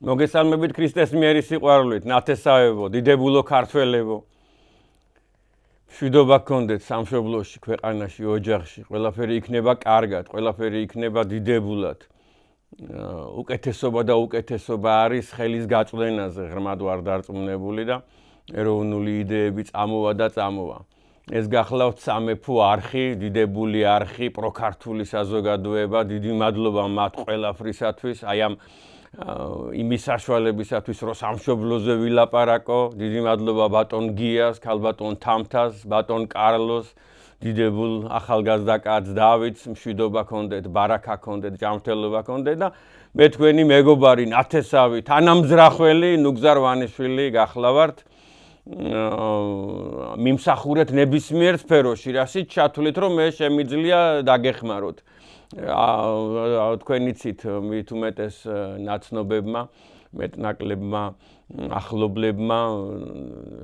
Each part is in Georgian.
მოგესალმებით ქრისტეს მიერი სიყვარულით, ნათესავებო, დიდებულო ქართველებო. მშვიდობა გქონდეთ სამშობლოში, ქვეყანაში, ოჯახში, ყველაფერი იქნება კარგად, ყველაფერი იქნება დიდებულად. უკეთესობა და უკეთესობა არის ხელის გაწვდენაზე, ღრმად ვარ დარწმუნებული და ეროვნული იდეები წამოვა და წამოვა. ეს გახლავთ სამეფო არხი, დიდებული არხი, პროქართული საზოგადოება, დიდი მადლობა მათ ყველაფრისათვის, აი ამ იმის საშუალებისათვის, რომ სამშობლოზე ვილაპარაკო, დიდი მადლობა ბატონ გიას, ქალბატონ თამთას, ბატონ კარლოს, დიდებულ ახალგაზრდა კაცს დავითს, მშვიდობა გქონდეთ, ბარაკა გქონდეთ, ჯანმრთელობა გქონდეთ და მე თქვენი მეგობარი ნათესავი, თანამძრახველი, ნუგზარ ვანიშვილი გახლავართ. მიმსახურეთ ნებისმიერ სფეროში, რასაც ჩათვლით, რომ მე შემიძლია დაგეხმაროთ. თქვენიცით მით უმეტეს ნაცნობებმა, მეტნაკლებმა, ახლობლებმა,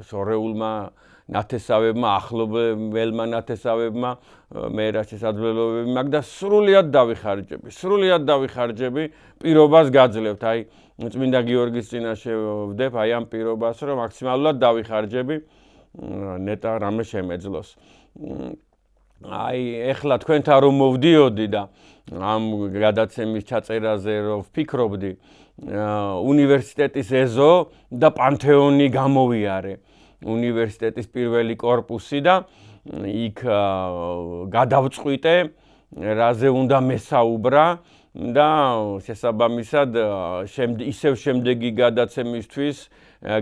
შორეულმა ნათესავებმა, ახლობელმა ნათესავებმა, მე რა შესაძლებლობები მაქვს და სრულიად დავიხარჯები, პირობას გაძლევთ, აი წმინდა გიორგის წინაშე ვდებ, აი ამ პირობას, რომ მაქსიმალურად დავიხარჯები, ნეტა რამე შემეძლოს. აი ეხლა თქვენთან რომ მოვდიოდი და ამ გადაცემის ჩაწერაზე რომ ვფიქრობდი, უნივერსიტეტის ეზო და პანთეონი გამოვიარე. უნივერსიტეტის პირველი კორპუსი და იქ გადავწყვიტე, რაზე უნდა მესაუბრა და შესაბამისად ისევ შემდეგი გადაცემისთვის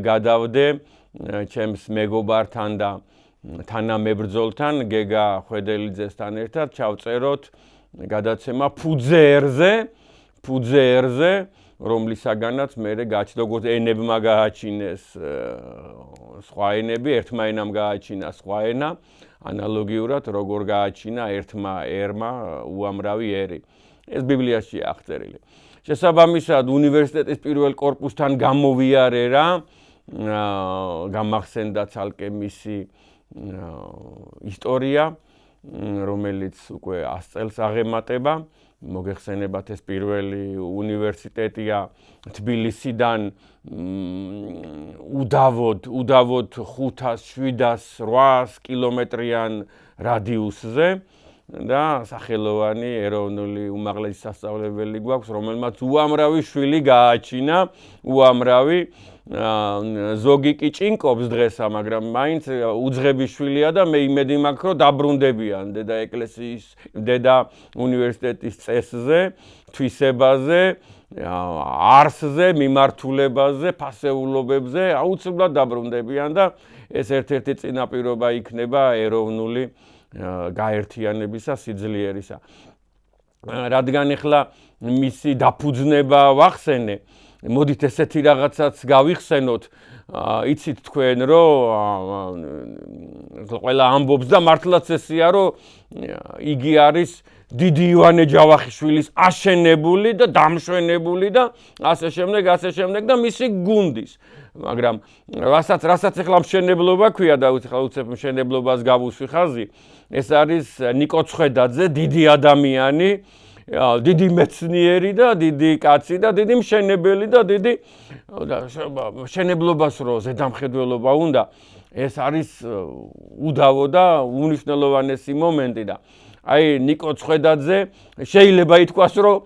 გადავდე ჩემს მეგობართან და თანამებრძოლთან გეგა ხვედელიძესთან ერთად ჩავწეროთ გადაცემა ფუძეერზე, რომლისაგანაც მე გაჩნდა როგორც ენებმა გააჩინეს სხვა ენები, ერთმა ენამ გააჩინა სხვა ენა, ანალოგიურად როგორ გააჩინა ერთმა ერმა უამრავი ერი. ეს ბიბლიაში აღწერილი. შესაბამისად უნივერსიტეტის პირველ კორპუსთან გამოვიარე რა, გამახსენდა ცალკე მისი ისტორია, რომელიც უკვე 100 წელს აღემატება. მოგეხსენებათ ეს პირველი უნივერსიტეტია თბილისიდან უდავოდ 500-700-800 კილომეტრიან რადიუსზე და სახელოვანი ეროვნული უმაღლესი სასწავლებელი გვაქვს, რომელმაც უამრავი შვილი გააჩინა, უამრავი ზოგი კი ჭინკობს დღესა, მაგრამ მაინც უძღები შვილია და მე იმედი მაქვს, რომ დაბრუნდებიან დედა ეკლესიის, დედა უნივერსიტეტის წესზე, თვისებაზე, არსზე, მიმართულებაზე, ფასეულობებზე, აუცილებლად დაბრუნდებიან და ეს ერთ-ერთი წინაპირობა იქნება ეროვნული გაერთიანებისა, სიძლიერისა. რადგან ახლა მისი დაფუძნება ვახსენე, მოდით ესეთი რაღაცაც გავიხსენოთ, იცით თქვენ, რომ ყველა ამბობს და მართლაც ესეა, რომ იგი არის დიდი ივანე ჯავახიშვილის აშენებული და დამშვენებული და ასე შემდეგ და მისი გუნდის. მაგრამ რასაც ახლა მშენებლობა ქვია და უცებ მშენებლობას გავუსვი ხაზი, ეს არის ნიკო ცხედაძე, დიდი ადამიანი, დიდი მეცნიერი და დიდი კაცი და დიდი მშენებელი და დიდი მშენებლობას რო ზედამხედველობა უნდა, ეს არის უდავო და უნიშნელოვანესი მომენტი და აი ნიკო ცხედაძე შეიძლება ითქვას, რომ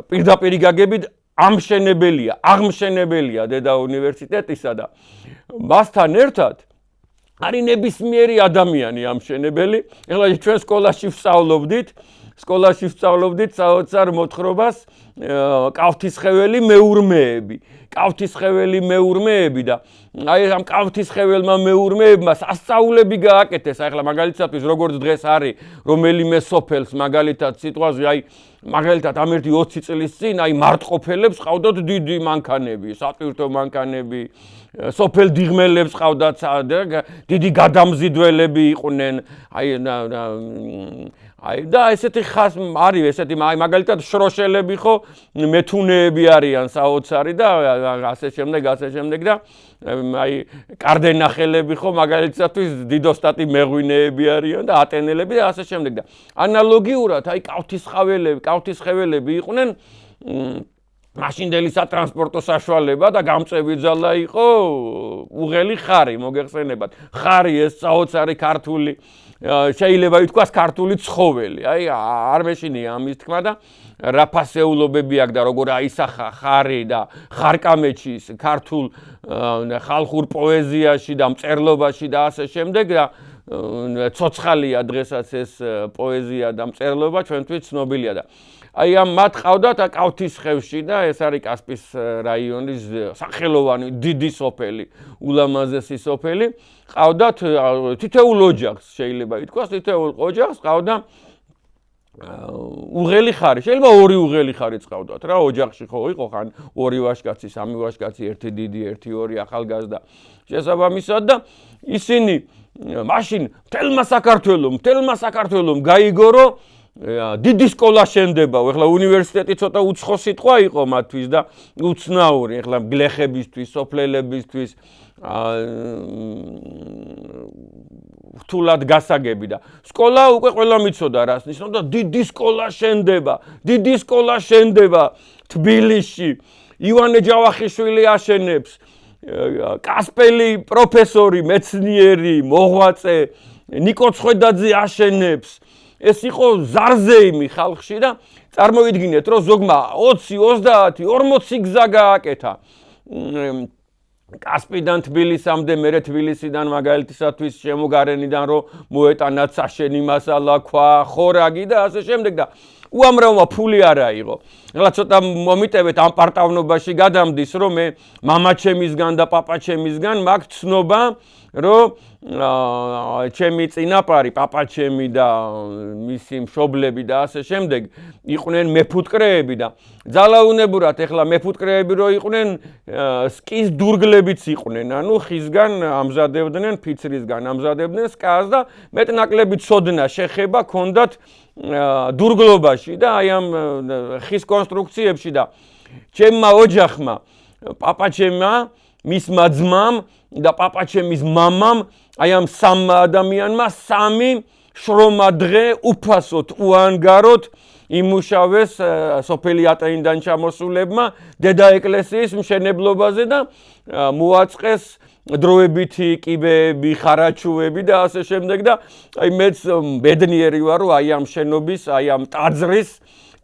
პირდაპირ გაგებით აღმშენებელია დედა უნივერსიტეტისა და მასთან ერთად არის ნებისმიერი ადამიანი ამშენებელი. ეხლა ჩვენ სკოლაში ვსწავლობდით საოცარ მოთხრობას კავთისხეველი მეურმეები და აი ამ კავთისხეველმა მეურმეებმა სასწაულები გააკეთეს. ახლა მაგალითად როგორც დღეს არის რომელიმე სოფელს მაგალითად სიტყვაზე აი მაგალითად ამ 20 წლის წინ აი მარტყოფელებს ყავდათ დიდი მანქანები, სატვირთო მანქანები, სოფელ დიღმელებს ყავდათ დიდი გადამზიდველები იყვნენ, აი და ესეთი არის ესეთი მაგალითად შროშელები ხო მეთუნეები არიან საოცარი და ასე შემდეგ და აი კარდენახელები ხო მაგალითადთვის დიდოსტატი მეღვინეები არიან და ატენელები და ასე შემდეგ და ანალოგიურად აი კავთისხეველები იყვნენ მაშინდელი სატრანსპორტო საშუალება და გამწევი ძალა იყო უღელი ხარი, მოგეხსენებათ. ხარი ეს საოცარი ქართული შეიძლება ითქვას ქართული ცხოველი. აი არ მეშინია ამის თქმა და რა ფასეულობები აქვს და როგორ აისახა ხარი და ხარკამეჩის ქართულ ხალხურ პოეზიაში და მწერლობაში და ასე შემდეგ და ცოცხალია დღესაც ეს პოეზია და მწერლობა ჩვენთვის ცნობილია და აი ამ მათ ყავდათ კავთისხევში და ეს არის კასპიის რაიონის სახელოვანი დიდი სოფელი, ულამაზესი სოფელი. ყავდათ თითოეულ ოჯახს შეიძლება ითქვას, თითოეულ ოჯახს ყავდა უღელი ხარი. შეიძლება ორი უღელი ხარიც ყავდათ რა, ოჯახში ხო იყო ხან ორი ვაჟკაცი, სამი ვაჟკაცი, ერთი დიდი, ერთი ორი ახალგაზრდა. შესაბამისად და ისინი მაშინ მთელმა საქართველომ გაიგო დიდი სკოლა შენდება, ეხლა უნივერსიტეტი ცოტა უცხო სიტყვა იყო მათთვის და უცნაური, ეხლა გლეხებისთვის, სოფლელებისთვის რთულად გასაგები და სკოლა უკვე ყველა მიცოდა რას ნიშნავდა დიდი სკოლა შენდება თბილისში, ივანე ჯავახიშვილი აშენებს, კასპელი პროფესორი, მეცნიერი, მოღვაწე, ნიკო ცხედაძე აშენებს. ეს იყო ზარზეიმი ხალხში და წარმოიდგინეთ რომ ზოგმა 20, 30, 40 გზა გააკეთა კასპიდან თბილისამდე, მერე თბილისიდან მაგალითისათვის შემოგარენიდან რომ მოეტანა საშენი მასალა, ქვა, ხორაგი და ასე შემდეგ და უამრავმა ფული არ აიღო. ეხლა ცოტა მომიტევეთ ამ პარტავნობაში გადამდის რომ მე მამაჩემისგან და პაპაჩემისგან მაქვს ცნობა რომ ჩემი წინაპარი, პაპაჩემი და მისი მშობლები და ასე შემდეგ იყვნენ მეფუტკრეები და ძალაუნებურად ეხლა მეფუტკრეები რო იყვნენ სკის დურგლებიც იყვნენ, ანუ ხისგან ამზადებდნენ, ფიცრისგან ამზადებდნენ სკას და მეტნაკლები ცოდნა შეხება ჰქონდათ დურგლობაში და აი ამ ხის კონსტრუქციებში და ჩემმა ოჯახმა, პაპაჩემმა, მისმა ძმამ და პაპაჩემის მამამ აი ამ სამ ადამიანმა სამი შრომა დღე უფასოდ უანგაროდ იმუშავეს სოფელი ატეინიდან ჩამოსულებმა დედა ეკლესიის მშენებლობაზე და მოაწყეს დროებითი კიბეები, ხარაჩუები და ასე შემდეგ და აი მეც ბედნიერი ვარ რომ აი ამ შენობის, აი ამ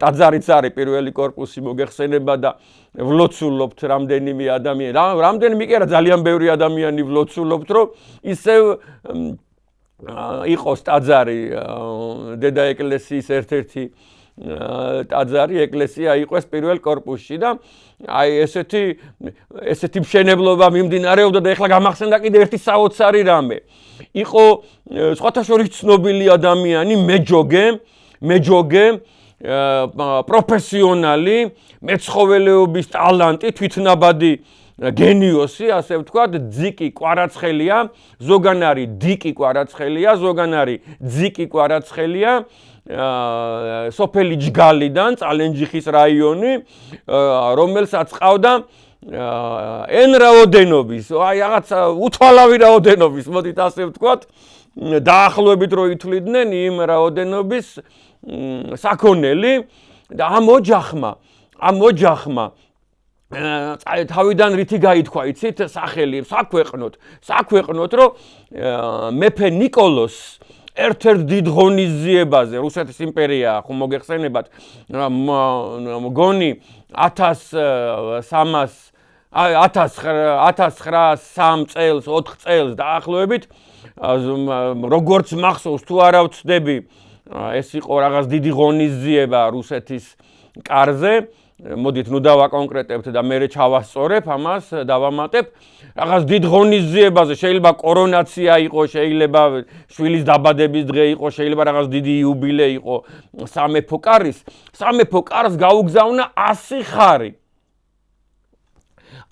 ტაძარიც არის პირველი კორპუსი მოგეხსენება და ვლოცულობთ რამდენიმე ადამიანი, რამდენიმე კი არა ძალიან ბევრი ადამიანი ვლოცულობთ რომ ისევ იყოს ტაძარი დედა ეკლესიის ერთ-ერთი ტაძარი ეკლესია იყოს პირველ კორპუსში და აი ესეთი მშენებლობა მიმდინარეობდა და ეხლა გამახსენდა კიდე ერთი საოცარი რამე. იყო სხვათა შორის ცნობილი ადამიანი, მეჯოგე პროფესიონალი, მეცხოველეობის ტალანტი, თვითნაბადი გენიოსი, ასე ვთქვათ, ძიკი კვარაცხელია, ზოგან არის დიკი კვარაცხელია, ზოგან არის ძიკი კვარაცხელია, სოფელი ჯგალიდან, წალენჯიხის რაიონი, რომელსაც ყავდა n რაოდენობის, აი რაღაცა უთვალავი რაოდენობის, მოდით ასე ვთქვათ, დაახლოებით რო ითვლიდნენ იმ რაოდენობის საქონელი და ამ ოჯახმა თავიდან რითი გაითქვა იცით სახელი საქვეყნოთ რომ მეფე ნიკოლოს ერთ-ერთ დიდ ღონისძიებაზე რუსეთის იმპერია ხო მოგეხსენებათ მგონი 1903 წელს 4 წელს დაახლოებით როგორც მახსოვს თუ არა ვცდები ეს იყო რაღაც დიდი ღონისძიება რუსეთის კარზე მოდით ნუ დავაკონკრეტებთ და მე ჩავასწორებ ამას დავამატებ რაღაც დიდ ღონისძიებაზე შეიძლება კორონაცია იყო შეიძლება შვილის დაბადების დღე იყო შეიძლება რაღაც დიდი იუბილე იყო სამეფო კარს გაუგზავნა 100 ხარი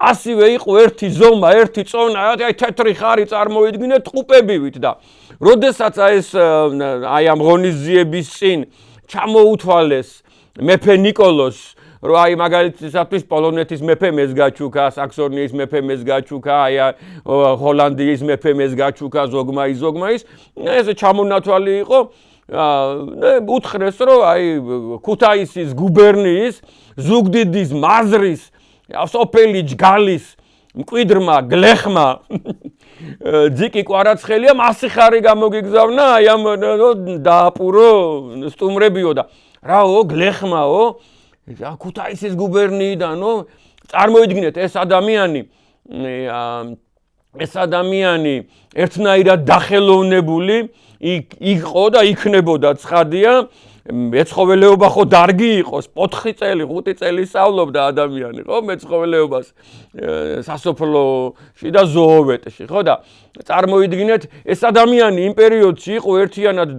ასივე იყო ერთი ზომა ერთი წონა აი თეთრი ხარი წარმოიდგინეთ ტყუპებივით და როდესაც აი ამ ღონისძიების წინ ჩამოუთვალეს მეფე ნიკოლოს რომ აი მაგალითისათვის პოლონეთის მეფე მეზგაჩუკა, საქსონიის მეფე მეზგაჩუკა, აი ჰოლანდიის მეფე მეზგაჩუკა, ზოგმაის, ეს ჩამონათვალი იყო უთხრეს რომ აი ქუთაისის გუბერნიის ზუგდიდის მაზრის სოფელი ჯგალის მკვიდრმა გლეხმა ძიკი კვარაცხელია მასიხარი გამოგიგზავნა აი ამ დააპურო სტუმრებიო და რაო გლეხმაო ქუთაისის გუბერნიიდანო წარმოიდგინეთ ეს ადამიანი ერთნაირად დახელოვნებული იყო და იქნებოდა ცხადია მეცხოველეობა ხო დარგი იყოს 4 წელი 5 წელი სწავლობდა ადამიანი ხო მეცხოველეობას სასოფლოში და ზოოვეტში ხო და წარმოიდგინეთ ეს ადამიანი იმ პერიოდში იყო ერთიანად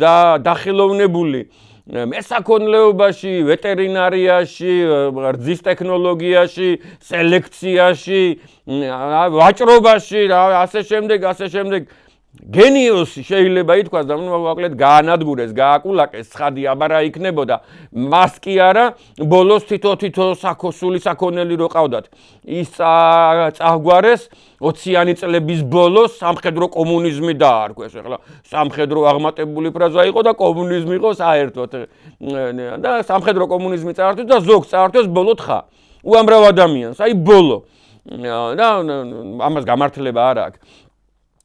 დახელოვნებული მესაქონლეობაში, ვეტერინარიაში, რძის ტექნოლოგიაში, სელექციაში, ვაჭრობაში, ასე შემდეგ გენიოსი შეიძლება ითქვას და მოკლედ გაანადგურეს, გააკულაკეს, ცხადი აბარა იქნებოდა. მას კი არა, ბოლოს თითო სული საქონელი რო ყავდათ. ის წაგვარეს 20-იანი წლების ბოლოს სამხედრო კომუნიზმი დაარქვეს. ახლა სამხედრო აღმატებული ფრაზა იყო და კომუნიზმი იყო საერთოდ. და სამხედრო კომუნიზმი წაართვეს და ზოგს წაართვეს ბოლო თხა. უამრავ ადამიანს, აი ბოლო. და ამას გამართლება არ აქვს.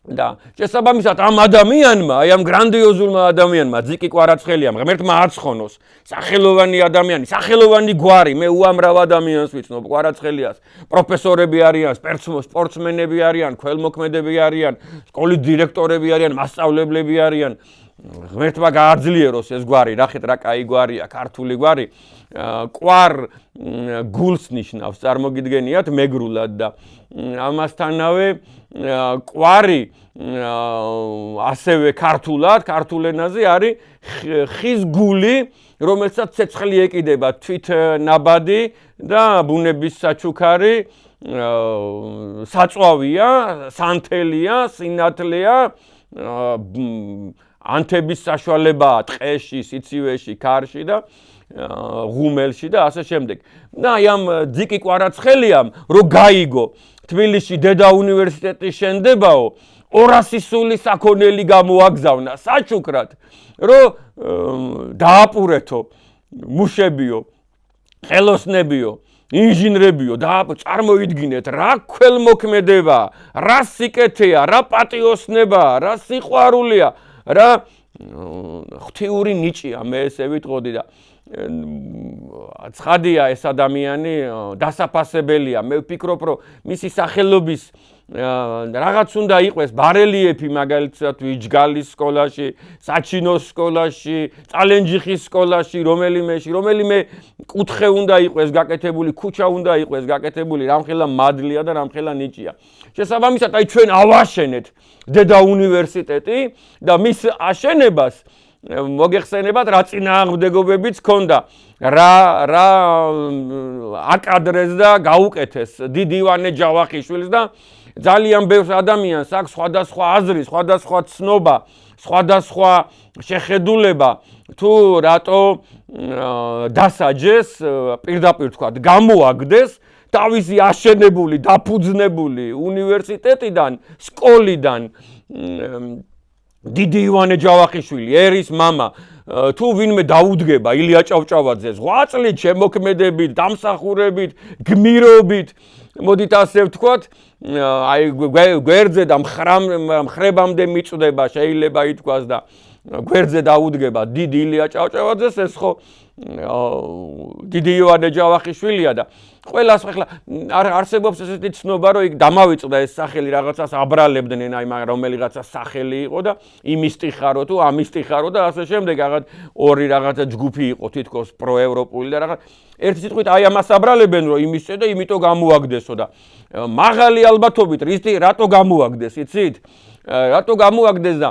და შესაბამისად ამ ადამიანმა, აი ამ გრანდიოზულმა ადამიანმა, ძიკი კვარაცხელიამ, ღმერთმა აცხონოს, სახელოვანი ადამიანი, სახელოვანი გვარი, მე უამრავ ადამიანს ვიცნობ კვარაცხელიას, პროფესორები არიან, სპორტსმენები არიან, ქველმოქმედები არიან, სკოლის დირექტორები არიან, მასწავლებლები არიან. ღმერთმა გააძლიეროს ეს გვარი, რახეთ რა კაი გვარია, ქართული გვარი. კვარ გულს ნიშნავს, წარმოგიდგენიათ მეგრულად და ამასთანავე კვარი ასევე ქართულ ენაზე არის ხის გული, რომელსაც ცეცხლი ეკიდება თვით ნაბადი და ბუნების საჩუქარი, საწვავია, სანთელია, სინათლეა, ანთების საშუალებაა ტყეში, სიცივეში, ქარში და ღუმელში და ასე შემდეგ. და აი ამ ძიკი კვარაცხელიამ რო გაიგო თბილისში დედა უნივერსიტეტის შენდებაო 200 სული საქონელი გამოაგზავნა საჩუქრად რო დააპურეთო მუშებიო ხელოსნებიო ინჟინრებიო და წარმოიდგინეთ რა ქველმოქმედება რა სიკეთეა რა პატიოსნებაა რა სიყვარულია რა ღვთიური ნიჭია მე ესე ვიტყოდი და ცხადია ეს ადამიანი დასაფასებელია მე ვფიქრობ რომ მისი სახელობის რაღაც უნდა იყოს ბარელიეფი მაგალითად ვიჯგალის სკოლაში, საჩინოს სკოლაში, წალენჯიხის სკოლაში, რომელიმე კუთხე უნდა იყოს გაკეთებული, ქუჩა უნდა იყოს გაკეთებული, რამხელა მადლია და რამხელა ნიჭია. შესაბამისად, აი ჩვენ ავაშენეთ დედა უნივერსიტეტი და მის აშენებას მოგეხსენებათ რა წინააღმდეგობებიც ჰქონდა, რა აკადრეს და გაუკეთეს დიდი ივანე ჯავახიშვილს და ძალიან ბევრ ადამიანს აქვს სხვადასხვა აზრი, სხვადასხვა ცნობა, სხვადასხვა შეხედულება თუ რატო დასაჯეს, პირდაპირ თქვა, გამოაგდეს თავისი აშენებული, დაფუძნებული უნივერსიტეტიდან, სკოლიდან დიდი ივანე ჯავახიშვილი, ერის მამა, თუ ვინმე დაუდგება ილია ჭავჭავაძეს 8 წლით შემოქმედებით, დამსახურებით, გმირობით, მოდით ასე ვთქვათ, აი გვერდზე და მხრებამდე მიწდება, შეიძლება ითქვას და გვერდზე დაუდგება დიდი ილია ჭავჭავაძეს, ეს ხო დიდი ივანე ჯავახიშვილია და ყველას ახლა არსებობს ესეთი ცნობა, რომ იქ დამავიწყდა ეს სახელი რაღაცას აბრალებდნენ, აი რომელიღაცა სახელი იყო და იმის ტიხარო თუ ამის ტიხარო და ასე შემდეგ, რაღაც ორი რაღაცა ჯგუფი იყო თითქოს პროევროპული და რაღაც ერთი სიტყვით აი ამას აბრალებენ, რომ იმისე და იმიტო გამოაგდესო და მაღალი ალბათობით რატო გამოაგდეს, იცით? რატო გამოაგდეს და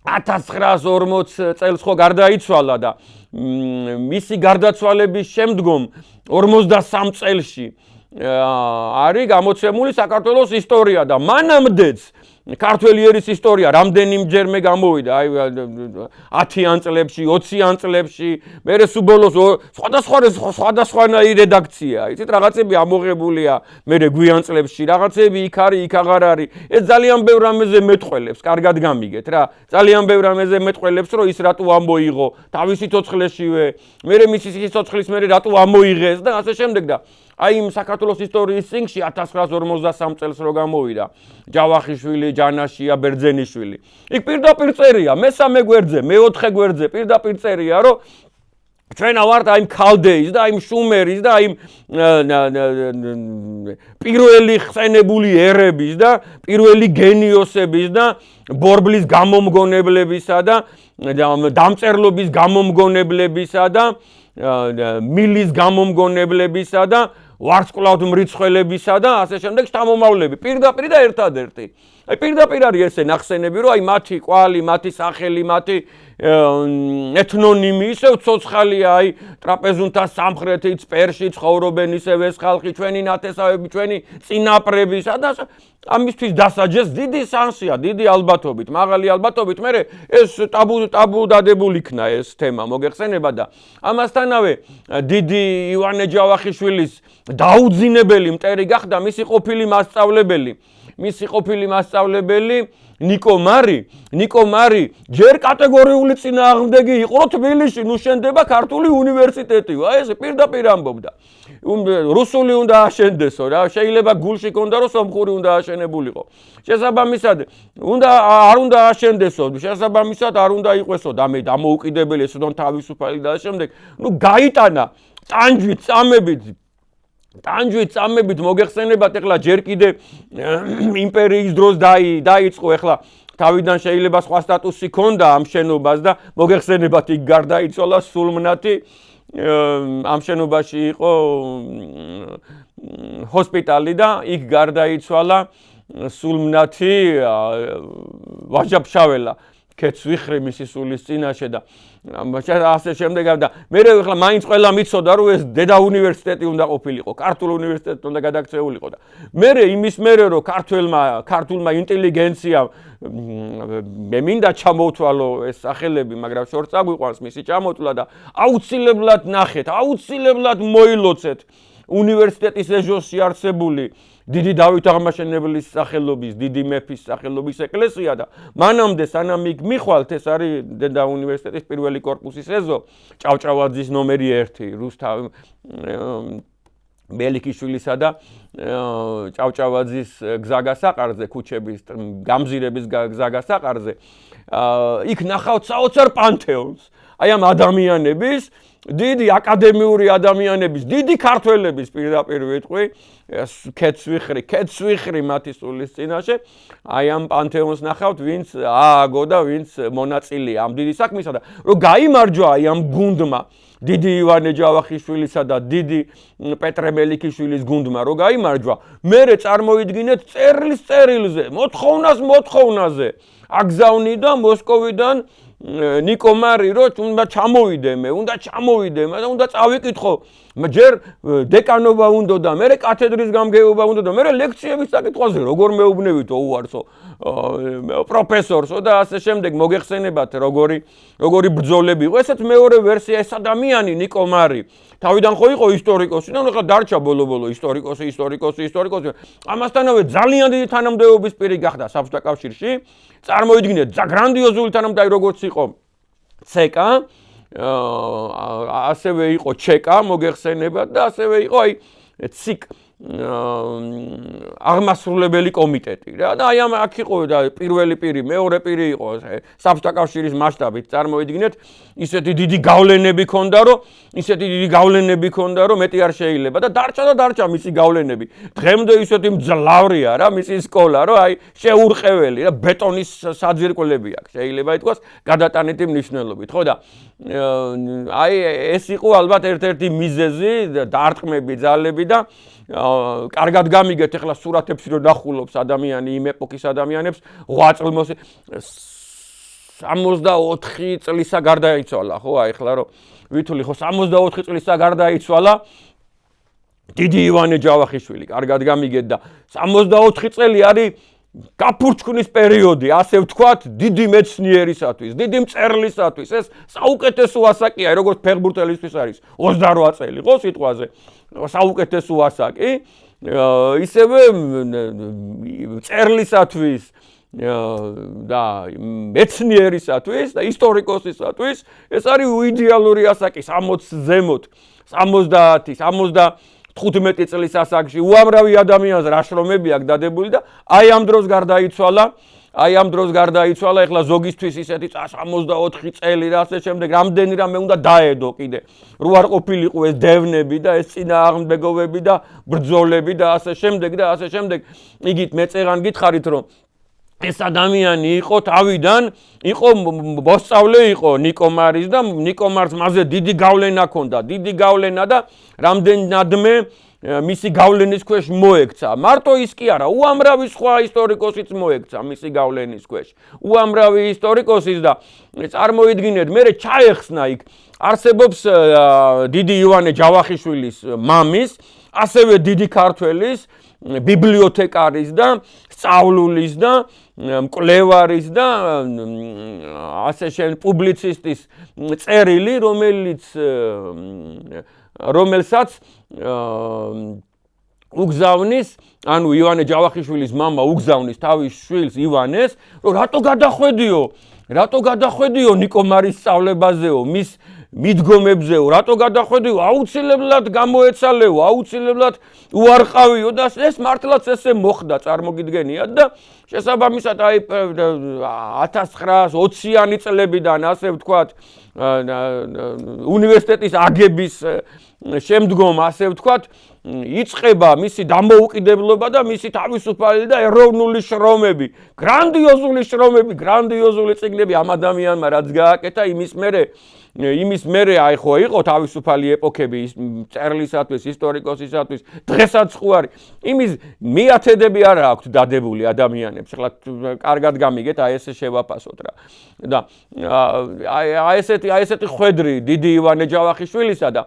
1940 წელს ხო გარდაიცვალა და მისი გარდაცვალების შემდგომ 53 წელში არის გამოცემული საქართველოს ისტორია და მანამდეც ქართველი ერის ისტორია რამდენიმჯერმე გამოვიდა, აი 10-იან წლებში, 20-იან წლებში, მერე სულ ბოლოს სხვადასხვანაირი რედაქცია, იცით, რაღაცები ამოღებულია მერე გვიან წლებში, რაღაცები იქ არის, იქ აღარ არის. ეს ძალიან ბევრ რამეზე მეტყველებს, კარგად გამიგეთ რა. ძალიან ბევრ რამეზე მეტყველებს, რომ ის რატო ამოიღო, თავისი ცოცხლეშივე, მერე მისი სიცოცხლის მერე რატო ამოიღეს და ასე შემდეგ და აი იმ საქართველოს ისტორიის წიგნში 1953 წელს რო გამოვიდა ჯავახიშვილი, ჯანაშია, ბერძენიშვილი. იქ პირდაპირ წერია, მესამე გვერდზე, მეოთხე გვერდზე პირდაპირ წერია, რომ ჩვენ ვართ აი ქალდეის და აი შუმერის და აი პირველი ხსენებული ერების და პირველი გენიოსების და ბორბლის გამომგონებლებისა და დამწერლობის გამომგონებლებისა და მილის გამომგონებლებისა და ვარსკვლავთ მრიცხველებისა და ასე შემდეგ შთამომავლები პირდაპირ და ერთადერთი. აი პირდაპირ არის ესე ნახსენები, რომ აი მათი კვალი, მათი სახელი, მათი ეთნონიმი ისევ ცოცხალია, აი ტრაპეზუნთა სამხრეთით, სპერში ცხოვრობენ ისევ ეს ხალხი, ჩვენი ნათესავები, ჩვენი წინაპრები, სადაც ამისთვის დასაჯეს დიდი სანსია, დიდი ალბათობით, მაღალი ალბათობით, მე ეს ტაბუ დადებული იქნა ეს თემა, მოგეხსენება და ამასთანავე დიდი ივანე ჯავახიშვილის დაუძინებელი მტერი გახდა მისი ყოფილი მასწავლებელი ნიკო მარი ჯერ კატეგორიული წინააღმდეგი იყო, რომ თბილისში ნუ შენდება ქართული უნივერსიტეტი. აი ეს პირდაპირ ამბობდა. რუსული უნდა აშენდესო რა, შეიძლება გულში ქონდა რომ სომხური უნდა აშენებულიყო. შესაბამისად არ უნდა აშენდესო, შესაბამისად არ უნდა იყვესო დამოუკიდებელი ესოდან თავისუფალი და შემდეგ. ნუ გაიტანა ტანჯვით წამებით მოგეხსენებათ, ეხლა ჯერ კიდე იმპერიის დროს დაიწყო, ეხლა თავიდან შეიძლება სხვა სტატუსი ქონდა ამ შენობას და მოგეხსენებათ იქ გარდაიცვალა სულმნათი, ამ შენობაში იყო ჰოსპიტალი და იქ გარდაიცვალა სულმნათი ვაჟა-ფშაველა ქეცვიხრე მისი სულის წინაშე და ასე შემდეგ და მე ახლა მაინც ყველა მიცოდა რომ ეს დედა უნივერსიტეტი უნდა ყოფილიყო, ქართულ უნივერსიტეტი უნდა გადაქცეულიყო და მე რომ ქართულმა ინტელიგენციამ მე მინდა ჩამოთვალო ეს სახელები, მაგრამ შორს აგვიყვანს მისი ჩამოთვლა და აუცილებლად ნახეთ, აუცილებლად მოილოცეთ უნივერსიტეტის ეჟოსში არსებული დიდი დავით აღმაშენებლის სახელობის, დიდი მეფის სახელობის ეკლესია და მანამდე სანამ იქ მიხვალთ, ეს არის დედა უნივერსიტეტის პირველი კორპუსის ეზო, ჭავჭავაძის ნომერი 1, რუსთავ მელიქიშვილისა და ჭავჭავაძის გზაგასაყარზე, ქუჩების გამზირების გზაგასაყარზე. იქ ნახავთ საოცარ პანთეონს. აი ამ ადამიანების, დიდი აკადემიური ადამიანების, დიდი ქართველების პირდაპირ ვიტყვი, ქეცვიხრი მათი სულის წინაშე, აი ამ პანთეონს ნახავთ, ვინც ააგო და ვინც მონაწილეა ამ დიდი საქმისა და რომ გაიმარჯვა აი ამ გუნდმა, დიდი ივანე ჯავახიშვილისა და დიდი პეტრე მელიქიშვილის გუნდმა რომ გაიმარჯვა, მერე წარმოიდგინეთ წერილზე, მოთხოვნაზე აგზავნიდა მოსკოვიდან ნიკო მარი რომ უნდა ჩამოვიდე და უნდა წავიკითხო, ჯერ დეკანობა უნდა და მერე კათედრის გამგეობა უნდა და მერე ლექციების საკითხვაზე როგორ მეუბნევითო უარსო პროფესორსო და ასე შემდეგ მოგეხსენებათ როგორი ბრძოლები იყო. ესეც მეორე ვერსია, ეს ადამიანი ნიკო მარი თავიდან ხო იყო ისტორიკოსი და ახლა დარჩა ბოლო ისტორიკოსი. ამასთანავე ძალიან დიდი თანამდებობის პირი გახდა საბჭოთა კავშირში. წარმოიდგინეთ, გრანდიოზული თანამდებობა როგორც იყო ცეკა, ასევე იყო ჩეკა, მოგეხსენებათ და ასევე იყო აი ციკ აღმასრულებელი კომიტეტი რა და აი აქ იყო და პირველი პირი, მეორე პირი იყო საბჭოთა კავშირის მასშტაბით. წარმოიდგინეთ, ისეთი დიდი გავლენები ქონდა, რომ მეტი არ შეიძლება და დარჩა მისი გავლენები. დღემდე ისეთი მძლავრია რა მისი სკოლა, რომ აი შეურყეველი რა, ბეტონის საძირკვლები აქვს, შეიძლება ითქვას გადატანითი მნიშვნელობით, ხო და აი ეს იყო ალბათ ერთ-ერთი მიზეზი, დარტყმები, ძალები და კარგად გამიგეთ ახლა სურათებში რომ ნახულობს ადამიანი იმ ეპოქის ადამიანებს 8 წელს 64 წლისა გარდაიცვალა, ხო, აი ახლა რომ ვითვლი ხო 64 წლისა გარდაიცვალა დიდი ივანე ჯავახიშვილი, კარგად გამიგეთ და 64 წელი არის გაფურჩქნის პერიოდი, ასე ვთქვათ, დიდი მეცნიერისათვის, დიდი მწერლისათვის, ეს საუკეთესო ასაკია, როგორც ფეხბურთელისთვის არის 28 წელი, ხო, სიტყვაზე. საუკეთესო ასაკი, ისევე მწერლისათვის და მეცნიერისათვის და ისტორიკოსისათვის ეს არის იდეალური ასაკი 60 ზემოთ, 70, 75 წლის ასაკში უამრავი ადამიანს რა შრომები აქვს დადებული და აი ამ დროს გარდაიცვალა, ეხლა ზოგისთვის ისეთი 64 წელი და ასე შემდეგ, რამდენი რამე უნდა დაედო კიდე. რო არ ყოფილიყო ეს დევნები და ეს წინააღმდეგობები და ბრძოლები და ასე შემდეგ. იგით მეწეღან გითხარით რომ ეს ადამიანი იყო თავიდან, იყო მოსწავლე იყო ნიკომარის და ნიკომარს მასზე დიდი გავლენა ჰქონდა, და რამდენადმე მისი გავლენის ქვეშ მოექცა. მარტო ის კი არა, უამრავი სხვა ისტორიკოსიც მოექცა მისი გავლენის ქვეშ. უამრავი ისტორიკოსის და წარმოიდგინეთ, მე ჩაეხსნა იქ არსებობს დიდი ივანე ჯავახიშვილის მამის, ასევე დიდი ქართველის ბიბლიოთეკარის და სწავლულის და მკვლევარის და ასე პუბლიცისტის წერილი, რომელსაც უგზავნის, ანუ ივანე ჯავახიშვილის მამა უგზავნის თავის შვილს ივანეს, რომ რატო გადახვედიო ნიკომარის სწავლებაზეო, მის მიდგომებზეო, რატო გადახვედიო, აუცილებლად გამოეცალეო, აუცილებლად უარყავიო და ეს მართლაც ესე მოხდა, წარმოგიდგენიათ და შესაბამისად აი 1920-იანი წლებიდან ასე ვთქვათ უნივერსიტეტის აგების შემდგომ ასე ვთქვათ იწყება მისი დამოუკიდებლობა და მისი თავისუფალი და ეროვნული შრომები, გრანდიოზული წიგნები ამ ადამიანმა რაც გააკეთა იმის მერე აი ხო იყო თავისუფალი ეპოქები წერლისათვის, ისტორიკოსისათვის, დღესაც ხო არის. იმის მიათედები არ აქვს დადებული ადამიანებს. ახლა კარგად გამიგეთ, აი ესე შევაფასოთ რა. და აი ესეთი ხვედრი დიდი ივანე ჯავახიშვილისა და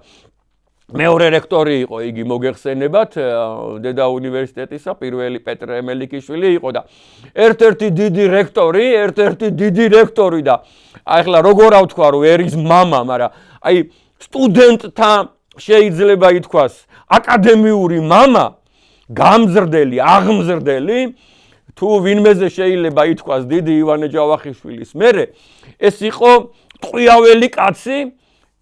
მეორე რექტორი იყო იგი მოგეხსენებათ დედა უნივერსიტეტისა, პირველი პეტრე მელიქიშვილი იყო და ერთ-ერთი დიდი რექტორი და ახლა როგორ ავთქვა რომ ერის მამა, მაგრამ აი სტუდენტთა შეიძლება ითქვას აკადემიური მამა, გამზრდელი, აღმზრდელი, თუ ვინმეზე შეიძლება ითქვას დიდი ივანე ჯავახიშვილის მერე, ეს იყო ტყვიაველი კაცი,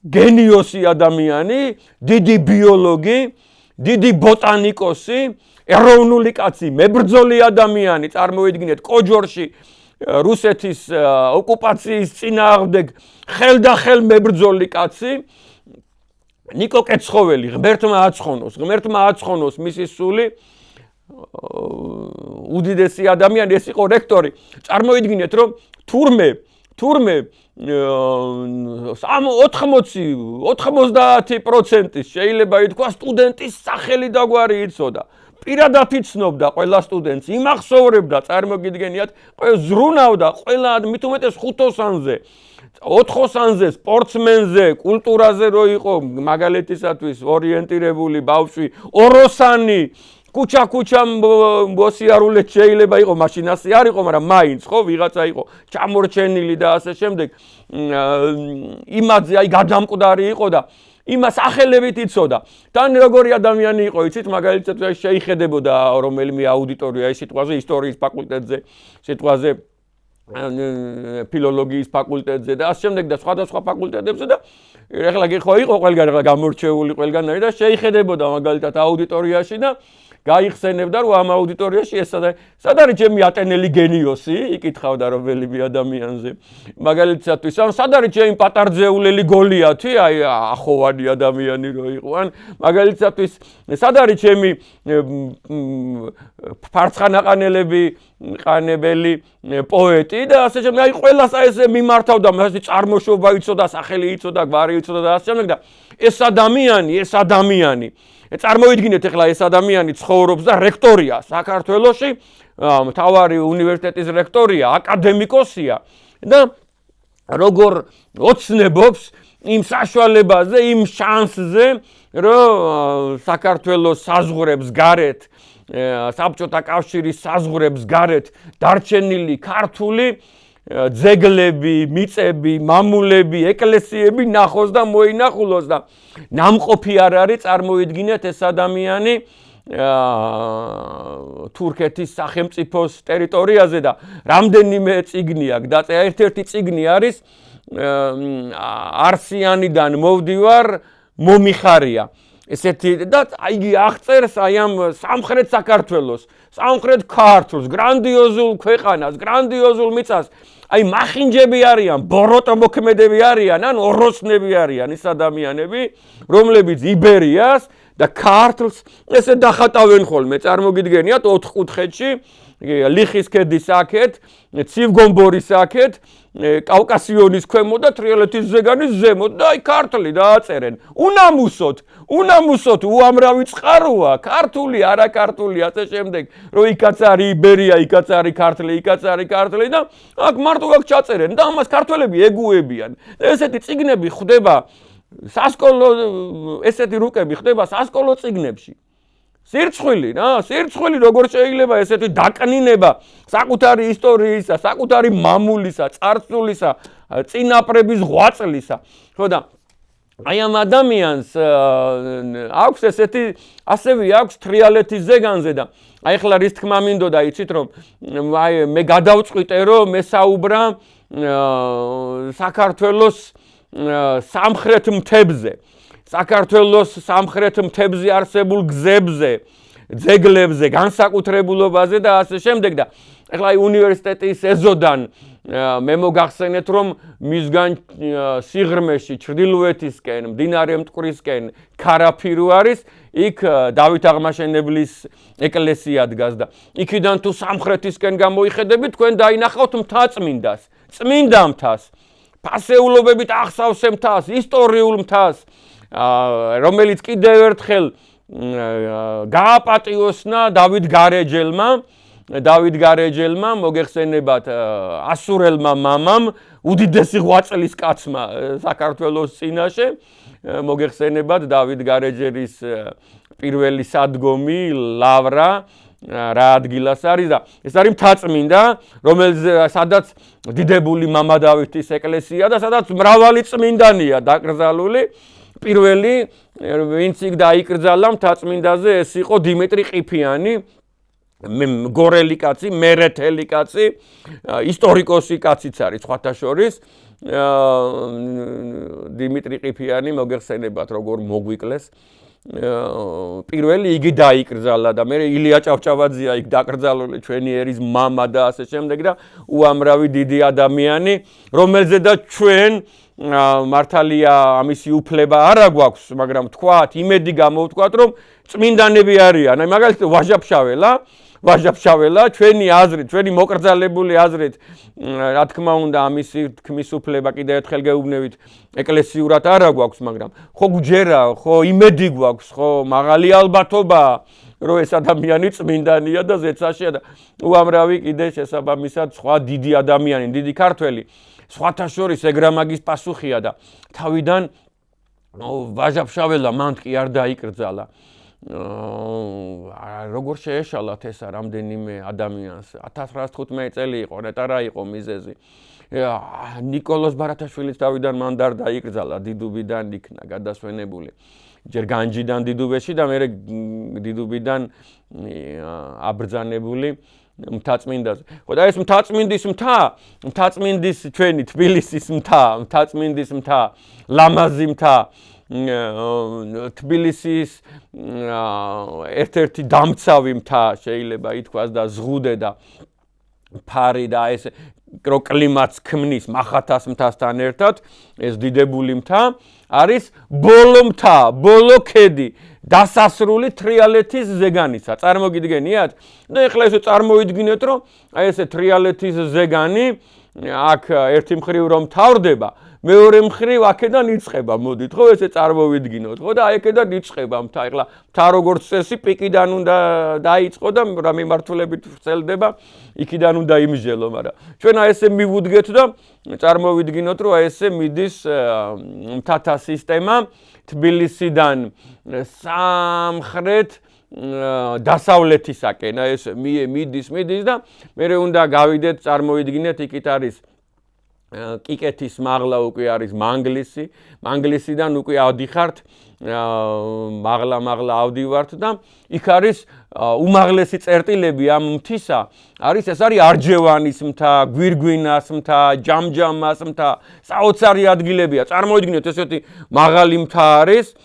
გენიოსი ადამიანი, დიდი ბიოლოგი, დიდი ბოტანიკოსი, ეროვნული კაცი, მებრძოლი ადამიანი, წარმოიდგინეთ კოჯორში რუსეთის ოკუპაციის წინააღმდეგ ხელდახელ მებრძოლი კაცი, ნიკო კეცხოველი, ღმერთმა აცხონოს მისი სული, უდიდესი ადამიანი, ეს იყო რექტორი. წარმოიდგინეთ, რომ თურმე 90% შეიძლება ითქვას სტუდენტის სახელი და გვარი იცოდა. პირადად იცნობდა ყველა სტუდენტს, იმახსოვრებდა, წარმოგიდგენიათ, ზრუნავდა ყველა მით უმეტეს 5-ოსანზე, 4-ოსანზე, სპორტსმენზე, კულტურაზე რო იყო მაგალითისათვის ორიენტირებული ბავშვი, ოროსანი, კუჩა მოსიარულე შეიძლება იყო, მაშინ ასე არ იყო, მაგრამ მაინც ხო ვიღაცა იყო ჩამორჩენილი და ასე შემდეგ. იმაზე აი გადამკვდარი იყო და იმას სახელებით იცოდა. თან როგორი ადამიანი იყო, იცით, მაგალითად შეიხედებოდა რომელიმე აუდიტორია სიტყვაზე ისტორიის ფაკულტეტზე, სიტყვაზე ფილოლოგიის ფაკულტეტზე და ასე შემდეგ და სხვადასხვა ფაკულტეტებზე და ეხლა ხო იყო ყველგან გამორჩეული ყველგანარი და შეიხედებოდა მაგალითად აუდიტორიაში და გაიხსენებდა რომ ამ აუდიტორიაში ეს სად არის ჩემი ატენელი გენიოსი, იკითხავდა რომელიმე ადამიანზე. მაგალითად, სად არის ჩემი პატარძეულელი გოლიათი, აი ახოვანი ადამიანი რო იყო, ან მაგალითად, სად არის ჩემი ფარცხანაყანებელი პოეტი და ასე შემდეგ. აი ყველას ესე მიმართავდა, მასე წარმოშობა იცოდა, სახელი იცოდა, გვარი იცოდა და ასე შემდეგ და ეს ადამიანი წარმოიდგინეთ ახლა ეს ადამიანი ცხოვრობს და რექტორია საქართველოში, მთავარი უნივერსიტეტის რექტორია, აკადემიკოსია და როგორ ოცნებობს იმ საშუალებაზე, იმ შანსზე, რომ საქართველოს საზღვრებს გარეთ საბჭოთა კავშირის საზღვრებს გარეთ დარჩენილი ქართული ძეგლები, მიწები, მამულები, ეკლესიები ნახოს და მოინახულოს და ნამყოფი არ არის წარმოიდგინეთ ეს ადამიანი თურქეთის სახელმწიფოს ტერიტორიაზე და რამდენიმე წიგნი აქვს და ერთ-ერთი წიგნი არის არსიანიდან მოვდივარ მომიხარია ესეთი და იგი აღწერს აი ამ სამხრეთ საქართველოს, სამხრეთ ქართლს, გრანდიოზულ ქვეყანას, გრანდიოზულ მიწას აი მახინჯები არიან, ბოროტო მოქმედები არიან, ან ოროსნები არიან ის ადამიანები, რომლებიც იბერიას და ქართლს ესე დახატავენ ხოლმე, წარმოგიდგენიათ 4 კუთხეთში, ლიხის ქედის აქეთ, ცივგომბორის აქეთ, კავკასიონის ქვემოთ და თრიალეთის ზეგანის ზემოთ და აი ქართლი დააწერენ. უნამუსოთ უამრავი წყაროა, ქართული, არაქართული, ასე შემდეგ, რომ იქაც არის იბერია, იქაც არის ქართლი, იქაც არის ქართლი და აქ მარტო აქ ჩაწერენ და ამას ქართველები ეგუებიან. ესეთი წიგნები ხდება სასკოლო ესეთი რუკები ხდება სასკოლო წიგნებში. სირცხვილი როგორ შეიძლება ესეთი დაკნინება საკუთარი ისტორიისა, საკუთარი მამულისა, წარსულისა, წინაპრების ღვაწლისა. ხო და აი ამ ადამიანს აქვს ესეთი ასევე აქვს თრიალეთის ზეგანზე და აი ახლა რის თქმა მინდოდა იცით რომ აი მე გადავწყვიტე რომ მესაუბრა საქართველოს სამხრეთ მთებზე საქართველოს სამხრეთ მთებზე არსებულ გზებზე, ძეგლებზე, განსაკუთრებულობაზე და ასე შემდეგ და ახლა აი უნივერსიტეტის ეზოდან მე მოგახსენეთ რომ მისგან სიღრმეში ჩრდილოეთისკენ, მდინარე მტკვრისკენ ქარაფირო არის, იქ დავით აღმაშენებლის ეკლესია დგას და იქიდან თუ სამხრეთისკენ გამოიხედებით თქვენ დაინახავთ მთაწმინდას, წმინდა მთას, ფასეულობებით ახსავსე მთას, ისტორიულ მთას რომელიც კიდევ ერთხელ გააპატიოსნა დავით გარეჯელმა მოგეხსენებათ ასურელმა მამამ უდიდესი ღვაწლის კაცმა საქართველოს წინაშე მოგეხსენებათ დავით გარეჯელის პირველი სადგომი ლავრა რა ადგილას არის და ეს არის მთაწმინდა სადაც დიდებული მამა დავითის ეკლესია და სადაც მრავალი წმინდანია დაკრძალული პირველი ვინც იქ დაიკრძალა მთაწმინდაზე ეს იყო დიმიტრი ყიფიანი გორელი კაცი, მერეთელი კაცი, ისტორიკოსი კაციც არის სხვათა შორის დიმიტრი ყიფიანი მოგეხსენებათ როგორ მოგვიკლეს პირველი იგი დაიკრძალა და მე ილია ჭავჭავაძეა იქ დაკრძალული ჩვენი ერის მამა და ასე შემდეგ და უამრავი დიდი ადამიანი რომელზედაც ჩვენ მართალია ამისი უფლება არ აქვს, მაგრამ თქვათ, იმედი გამოვთქვათ, რომ წმინდანები არიან. აი მაგალითად ვაჟა-ფშაველა, ჩვენი აზრით, ჩვენი მოკრძალებული აზრით, რა თქმა უნდა, ამისი თქმის უფლება კიდევ ერთხელ გეუბნებით, ეკლესიურად არ აქვს, მაგრამ ხო გვჯერა, ხო იმედი გვაქვს, ხო მაღალი ალბათობაა, რომ ეს ადამიანი წმინდანია და ზეცაშია და უამრავი კიდე შესაბამისად სხვა დიდი ადამიანი, დიდი ქართველი სხვათა შორის ეგრამაგის პასუხია და თავიდან ვაჟა-ფშაველა მან კი არ დაიკრძალა. როგორ შეეშალათ ესა რამდენიმე ადამიანს 1915 წელი იყო, ნეტარა იყო მიზეზი. ნიკოლოზ ბარათაშვილის თავიდან მან არ დაიკრძალა, დიდუბიდან იქნა გადასვენებული. ჯერ განჯიდან დიდუბეში და მერე დიდუბიდან აბრძანებული მთაწმინდაზე. ხო და ეს მთაწმინდის მთა, მთაწმინდის ჩვენი თბილისის მთა, მთაწმინდის მთა, ლამაზი მთა, თბილისის ერთ-ერთი დამცავი მთა შეიძლება ითქვას და ზღუდე და ფარი და ეს კლიმატს ქმნის მახათას მთასთან ერთად ეს დიდებული მთა არის ბოლო მთა, ბოლო ქედი დასასრული თრიალეთის ზეგანისა. წარმოგიდგენიათ? და ეხლა ესე წარმოიდგინეთ, რომ აი ესე თრიალეთის ზეგანი აქ ერთი მხრივ რომ თავდება, მეორე მხრივ აქედან იწყება, მოდით, ხო, ესე წარმოვიდგინოთ, ხო და აი აქედან იწყება მთა. ეხლა მთა როგორც წესი პიკიდან უნდა დაიწყო და რა მიმართულებით ვრცელდება, იქიდან უნდა იმსჯელო, მაგრამ ჩვენ აი ესე მივუდგეთ და წარმოვიდგინოთ, რომ აი ესე მიდის მთათა სისტემა თბილისიდან სამხრეთ დასავლეთისაკენ ეს მიდის და მე უნდა გავიდეთ წარმოვიდგინეთ იქით არის კიკეთის მაღლა უკვე არის მანგლისიდან უკვე ავდიხართ მაღლა ავდივართ და იქ არის უმაღლესი წერტილები ამ მთისა არის ეს არის არჯევანის მთა, გვირგვინას მთა, ჯამჯამას მთა, საოცარი ადგილებია. წარმოვიდგინეთ ესეთი მაღალი მთა არის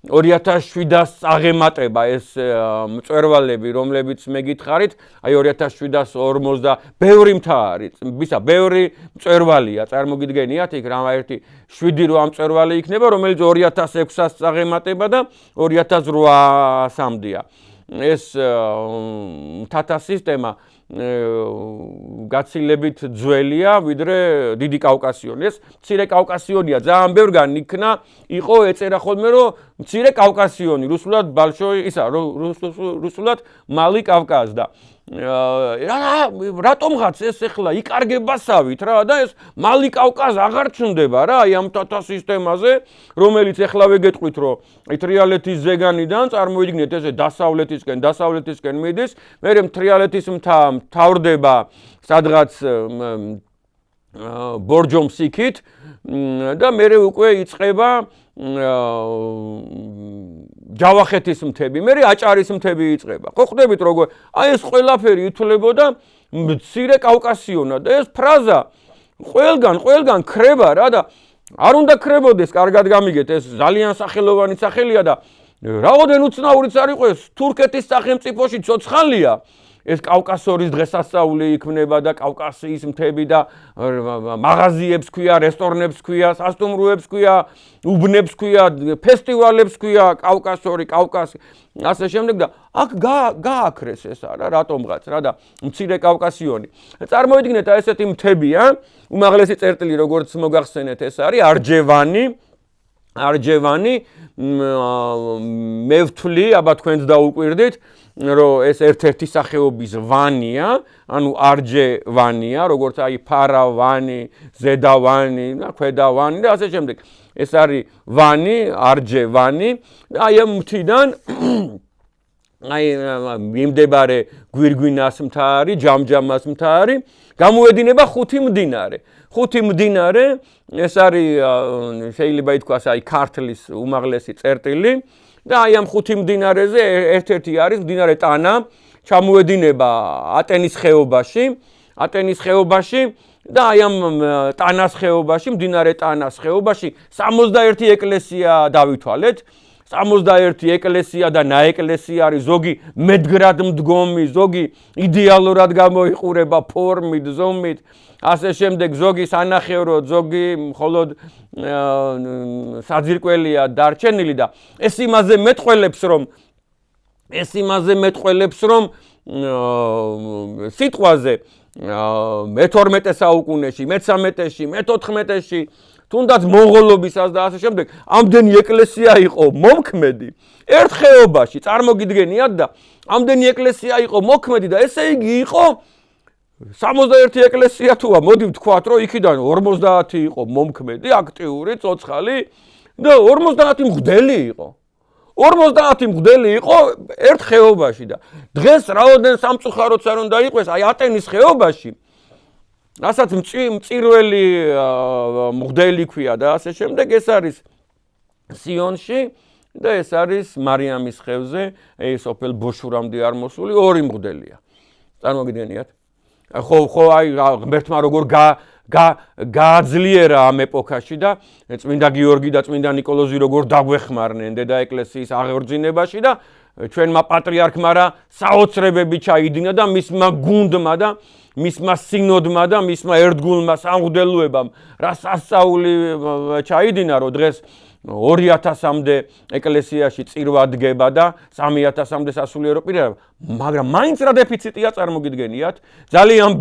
2700 აღემატება ეს მწვერვალები, რომლებიც მე გითხარით, აი 2740 ბევრი მთა არის, ბევრი მწვერვალია, წარმოგიდგენიათ იქ რამაერთი 7-8 მწვერვალი იქნება, რომელიც 2600 აღემატება და 2800-მდეა. ეს მთათა სისტემა გაცილებით ძველია, ვიდრე დიდი კავკასიონი. ეს მცირე კავკასიონია, ძალიან ბევრგან იქნა, იყო ეწერა ხოლმე, რომ მცირე კავკასიონი, რუსულად რუსულად მალი კავკაზ და რატომღაც ეს ახლა იკარგებასავით რა და ეს მალი კავკაზ აღარ ჩნდება რა აი ამ მთათა სისტემაზე, რომელიც ეხლავე გეტყვით, რომ აი თრიალეთის ზეგანიდან წარმოიდგინეთ ესე დასავლეთისკენ მიდის, მერე თრიალეთის მთა თავრდება სადღაც ბორჯომს იქით და მერე უკვე იწყება ჯავახეთის მთები, მერე აჭარის მთები იწყება. ხო ხვდებით როგორ აი ეს ყველაფერი ითვლებოდა მცირე კავკასიონად და ეს ფრაზა ყველგან ქრება რა და არ უნდა ქრებოდეს, კარგად გამიგეთ, ეს ძალიან სახელოვანი სახელია და რაოდენ უცნაურიც არ იყო ეს თურქეთის სახელმწიფოში ცოცხალია. ეს კავკასორის დღესასწაული იქმნება და კავკასიის მთები და მაღაზიებს ქვია, რესტორნებს ქვია, სასტუმროებს ქვია, უბნებს ქვია, ფესტივალებს ქვია, კავკასი, ასე შემდეგ და აქ გააქრეს ეს არა, რატომღაც რა და მცირე კავკასიონი. წარმოვიდგინეთ აი ესეთი მთებია, უმაღლესი წერტილი როგორც მოგახსენეთ ეს არის არჯევანი, მე ვთვლი, აბა თქვენც დაუკვირდით, რომ ეს ერთ-ერთი სახეობის ვანია, ანუ არჯევანია, როგორც აი ფარავანი, ზედავანი და ქვედავანი და ასე შემდეგ. ეს არის ვანი, არჯევანი და აი ამ მთიდან აი მიმდებარე გვირგვინას მთა არის, ჯამჯამას მთა არის, გამოედინება 5 მდინარე. 5 მდინარე, ეს არის შეიძლება ითქვას აი ქართლის უმაღლესი წერტილი და აი ამ 5 მდინარეზე ერთ-ერთი არის მდინარე ტანა, ჩამოედინება ატენის ხეობაში და აი ამ ტანას ხეობაში, მდინარე ტანას ხეობაში 61 ეკლესია დავითვალეთ. 61 ეკლესია და ნაეკლესია არის, ზოგი მედგრად მდგომი, ზოგი იდეალურად გამოიყურება ფორმით, ზომით, ასე შემდეგ, ზოგი სანახევროდ, ზოგი მხოლოდ საძირკველია დარჩენილი და ეს იმაზე მეტყველებს, რომ სიტყვაზე მე-12 საუკუნეში, მე-13-ში, მე-14-ში თუნდაც მონღოლობისას და ასე შემდეგ, ამდენი ეკლესია იყო მომქმედი ერთ ხეობაში, წარმოგიდგენიათ და ამდენი ეკლესია იყო მომქმედი და ესე იგი იყო 61 ეკლესია თუა, მოდი ვთქვათ, რომ იქიდან 50 იყო მომქმედი, აქტიური, ცოცხალი და 50 მღვდელი იყო. 50 მღვდელი იყო ერთ ხეობაში და დღეს რაოდენ სამწუხაროც არ უნდა იყოს აი ატენის ხეობაში. რასაც მწირველი მღვდელი ქვია და ასე შემდეგ, ეს არის სიონში და ეს არის მარიამის ხევზე, ეს სოფელ ბოშურამდე არ მოსული ორი მღვდელია. წარმოგიდგენიათ? ხო აი ღმერთმა როგორ გააძლიერა ამ ეპოქაში და წმინდა გიორგი და წმინდა ნიკოლოზი როგორ დაგვეხმარნენ დედა ეკლესიის აღორძინებაში და ჩვენმა პატრიარქმა რა საოცრებები ჩაიდინა და მისმა გუნდმა და მისმა სინოდმა და მისმა ერთგულმა სამღვდელოებამ რა სასწაული ჩაიდინა, რომ დღეს 2000-მდე ეკლესიაში წირვა დგება და 3000-მდე სასულიერო პირება, მაგრამ მაინც რა დეფიციტია წარმოგიდგენიათ? ძალიან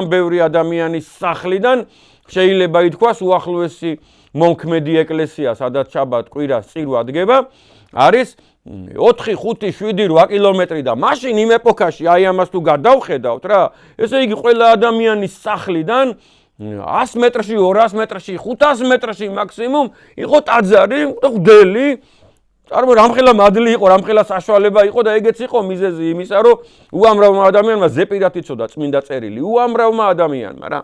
ბევრი ადამიანის სახლიდან შეიძლება ითქვას უახლოესი მომქმედი ეკლესია, სადაც შაბათ კვირას წირვა დგება, არის 4, 5, 7, 8 კილომეტრი და მაშინ იმ ეპოქაში აი ამას თუ გადავხედავთ რა, ესე იგი ყველა ადამიანის სახლიდან 100 მეტრში, 200 მეტრში, 500 მეტრში მაქსიმუმ იყო ტაძარი, მღვდელი წარმო რამხელა მადლი იყო, რამხელა საშუალება იყო და ეგეც იყო მიზეზი იმისა, რომ უამრავმა ადამიანმა ზეპირად იცოდა წმინდა წერილი, უამრავმა ადამიანმა რა.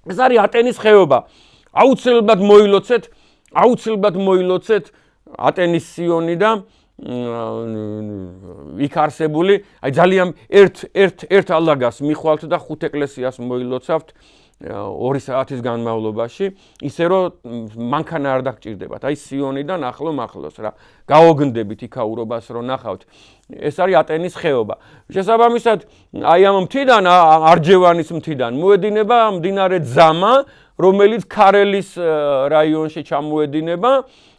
ეს არის ატენის ხეობა. აუცილებლად მოილოცეთ ატენის სიონი და იქ არსებული, აი ძალიან ერთ ალაგას მიხვალთ და 5 ეკლესიას მოილოცავთ 2 საათის განმავლობაში, ისე რომ მანქანა არ დაგჭირდებათ. აი სიონიდან ახლოს რა. გაოგნდებით იქაურობას რომ ნახავთ. ეს არის ატენის ხეობა. შესაბამისად, აი ამ მთიდან, არჯევანის მთიდან მოედინება მდინარე ძამა, რომელიც ქარელის რაიონში ჩამოედინება